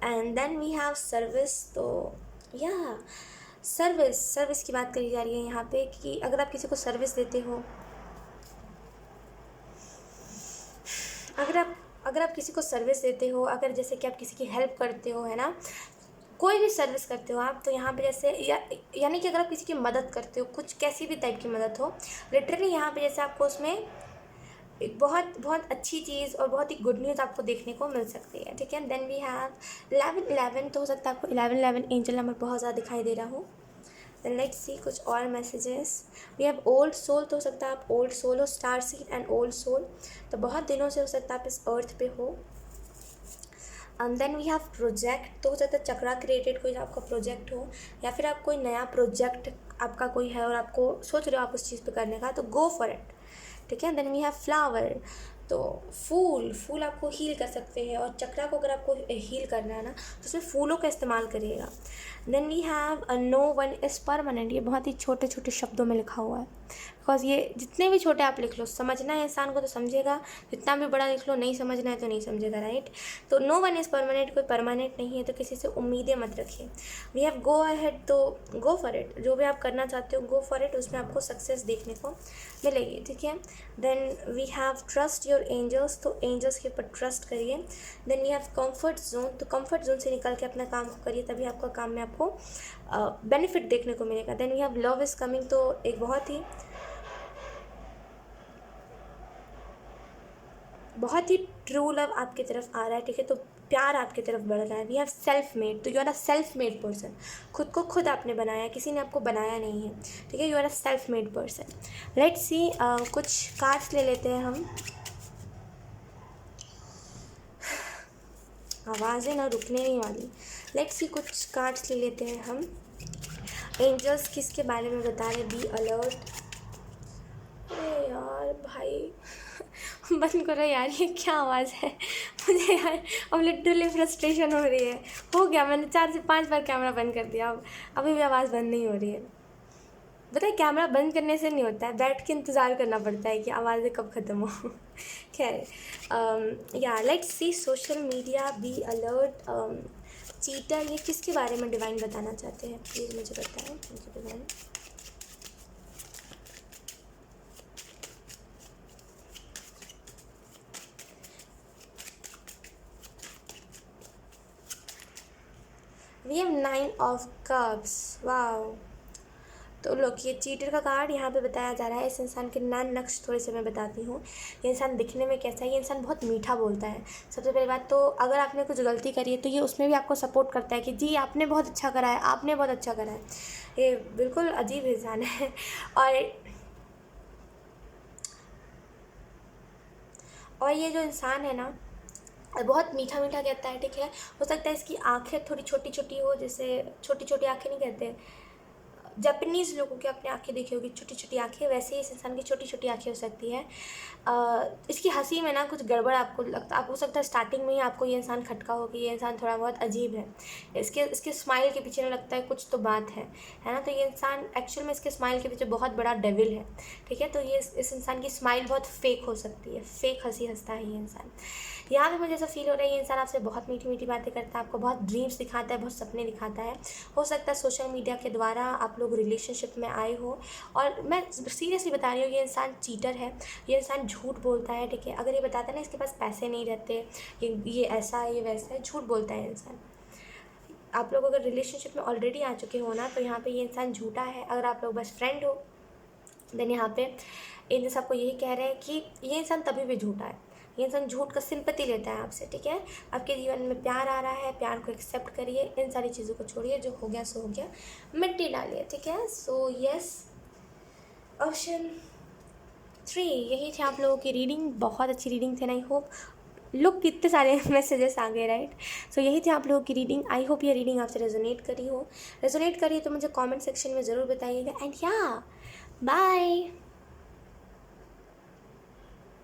S1: And then we have service, तो या सर्विस की बात करी जा रही है यहाँ पे कि अगर आप किसी को सर्विस देते हो, अगर आप किसी को सर्विस देते हो, अगर जैसे कि आप किसी की हेल्प करते हो, है ना, कोई भी सर्विस करते हो आप, तो यहाँ पे जैसे यानी कि अगर आप किसी की मदद करते हो, कुछ कैसी भी टाइप की मदद हो, लिटरली यहाँ पे जैसे आपको उसमें एक बहुत बहुत अच्छी चीज़ और बहुत ही गुड न्यूज़ आपको देखने को मिल सकती है, ठीक है। देन वी हैव 11 तो हो सकता है आपको 11 एंजल नंबर बहुत ज़्यादा दिखाई दे रहा हो। देन लेट्स सी कुछ और messages. We have old soul, तो हो सकता है आप ओल्ड सोल हो, star seed and old soul, तो बहुत दिनों से हो सकता है आप इस अर्थ पे हो। And then we have project, तो हो सकता है चक्रा क्रिएटेड कोई आपका प्रोजेक्ट हो, या फिर आप कोई नया प्रोजेक्ट आपका कोई है और आपको सोच रहे हो आप उस चीज़ पे करने का, तो गो फॉर इट, ठीक है। देन वी हैव फ्लावर, तो फूल आपको हील कर सकते हैं, और चक्रा को अगर आपको हील करना है ना, तो उसमें फूलों का इस्तेमाल करिएगा। Then we have no one is permanent, ये बहुत ही छोटे छोटे शब्दों में लिखा हुआ है, बिकॉज ये जितने भी छोटे आप लिख लो, समझना है इंसान को तो समझेगा, जितना भी बड़ा लिख लो नहीं समझना है तो नहीं समझेगा, राइट। तो नो वन इज़ परमानेंट, कोई परमानेंट नहीं है, तो किसी से उम्मीदें मत रखिए। वी हैव गो अहेड, तो गो फॉर इट, जो भी आप करना चाहते हो गो फॉर इट, उसमें आपको सक्सेस देखने को मिलेगी, ठीक है। Then we have trust your angels, तो एंजल्स के ऊपर ट्रस्ट करिए। Then we have comfort zone, तो कंफर्ट जोन से निकल के अपना काम करिए, तभी आपका काम में आपको बेनिफिट देखने को मिलेगा। Then we have love is coming, तो एक बहुत ही ट्रू लव आपकी तरफ आ रहा है, ठीक है, तो प्यार आपकी तरफ बढ़ रहा है। वी हैव सेल्फ मेड, तो you are a self made person, खुद को खुद आपने बनाया, किसी ने आपको बनाया नहीं है, ठीक है, you are a self made person. Let's see कुछ कार्ड्स ले लेते हैं हम, आवाज़ें ना रुकने नहीं वाली। लेट्स सी कुछ कार्ड्स ले लेते हैं हम। एंजल्स किसके बारे में बता रहे, बी अलर्ट। अरे यार भाई बंद करो यार, ये क्या आवाज़ है। मुझे यार अब लिटरली फ्रस्ट्रेशन हो रही है। हो गया, मैंने 4 से 5 बार कैमरा बंद कर दिया, अब अभी भी आवाज़ बंद नहीं हो रही है। बताए, कैमरा बंद करने से नहीं होता है, बैठ के इंतज़ार करना पड़ता है कि आवाज़ें कब ख़त्म हो। खैर या let's see social media, be alert, cheater, ये किसके बारे में डिवाइन बताना चाहते हैं, प्लीज़ मुझे बताएं। Thank you divine. We have 9 of cups, wow। तो लोग ये चीटर का कार्ड यहाँ पे बताया जा रहा है। इस इंसान के नैन नक्श थोड़े से मैं बताती हूँ। ये इंसान दिखने में कैसा है? ये इंसान बहुत मीठा बोलता है। सबसे पहली बात तो अगर आपने कुछ गलती करी है तो ये उसमें भी आपको सपोर्ट करता है कि जी आपने बहुत अच्छा करा है, आपने बहुत अच्छा करा है। ये बिल्कुल अजीब इंसान है। और ये जो इंसान है ना, बहुत मीठा मीठा कहता है, ठीक है। हो सकता है इसकी आंखें थोड़ी छोटी छोटी हो, जैसे छोटी छोटी आंखें नहीं कहते, जापानीज़ लोगों की आपने आंखें देखी होगी, छोटी छोटी आंखें, वैसे ही इस इंसान की छोटी छोटी आंखें हो सकती है। इसकी हंसी में ना कुछ गड़बड़ आपको लगता, आपको सकता है स्टार्टिंग में ही आपको ये इंसान खटका हो कि ये इंसान थोड़ा बहुत अजीब है। इसके स्माइल के पीछे ना लगता है कुछ तो बात है ना। तो ये इंसान एक्चुअल में इसके स्माइल के पीछे बहुत बड़ा डेविल है, ठीक है। तो ये इस इंसान की स्माइल बहुत फेक हो सकती है, फेक हंसी हंसता है ये इंसान। यहाँ पे मुझे ऐसा फील हो रहा है ये इंसान आपसे बहुत मीठी मीठी बातें करता है, आपको बहुत ड्रीम्स दिखाता है, बहुत सपने दिखाता है। हो सकता है सोशल मीडिया के द्वारा आप लोग रिलेशनशिप में आए हो। और मैं सीरियसली बता रही हूँ, ये इंसान चीटर है, ये इंसान झूठ बोलता है, ठीक है। अगर ये बताता है ना इसके पास पैसे नहीं रहते, ये ऐसा है, ये वैसा है, झूठ बोलता है इंसान। आप लोग अगर रिलेशनशिप में ऑलरेडी आ चुके हो ना, तो यहाँ पे ये इंसान झूठा है। अगर आप लोग बस फ्रेंड हो, देन यहाँ पे इन सबको यही कह रहे हैं कि ये इंसान तभी भी झूठा है। ये इंसान झूठ का सिंपैथी लेता है आपसे, ठीक है। आपके जीवन में प्यार आ रहा है, प्यार को एक्सेप्ट करिए, इन सारी चीज़ों को छोड़िए, जो हो गया सो हो गया, मिट्टी डालिए, ठीक है। सो यस, ऑप्शन 3 यही थी आप लोगों की रीडिंग। बहुत अच्छी रीडिंग थी, आई होप। लुक कितने सारे मैसेजेस आ गए, राइट। सो यही थी आप लोगों की रीडिंग। आई होप ये रीडिंग आपसे रेजोनेट करी हो तो मुझे कमेंट सेक्शन में ज़रूर बताइएगा। एंड या बाय।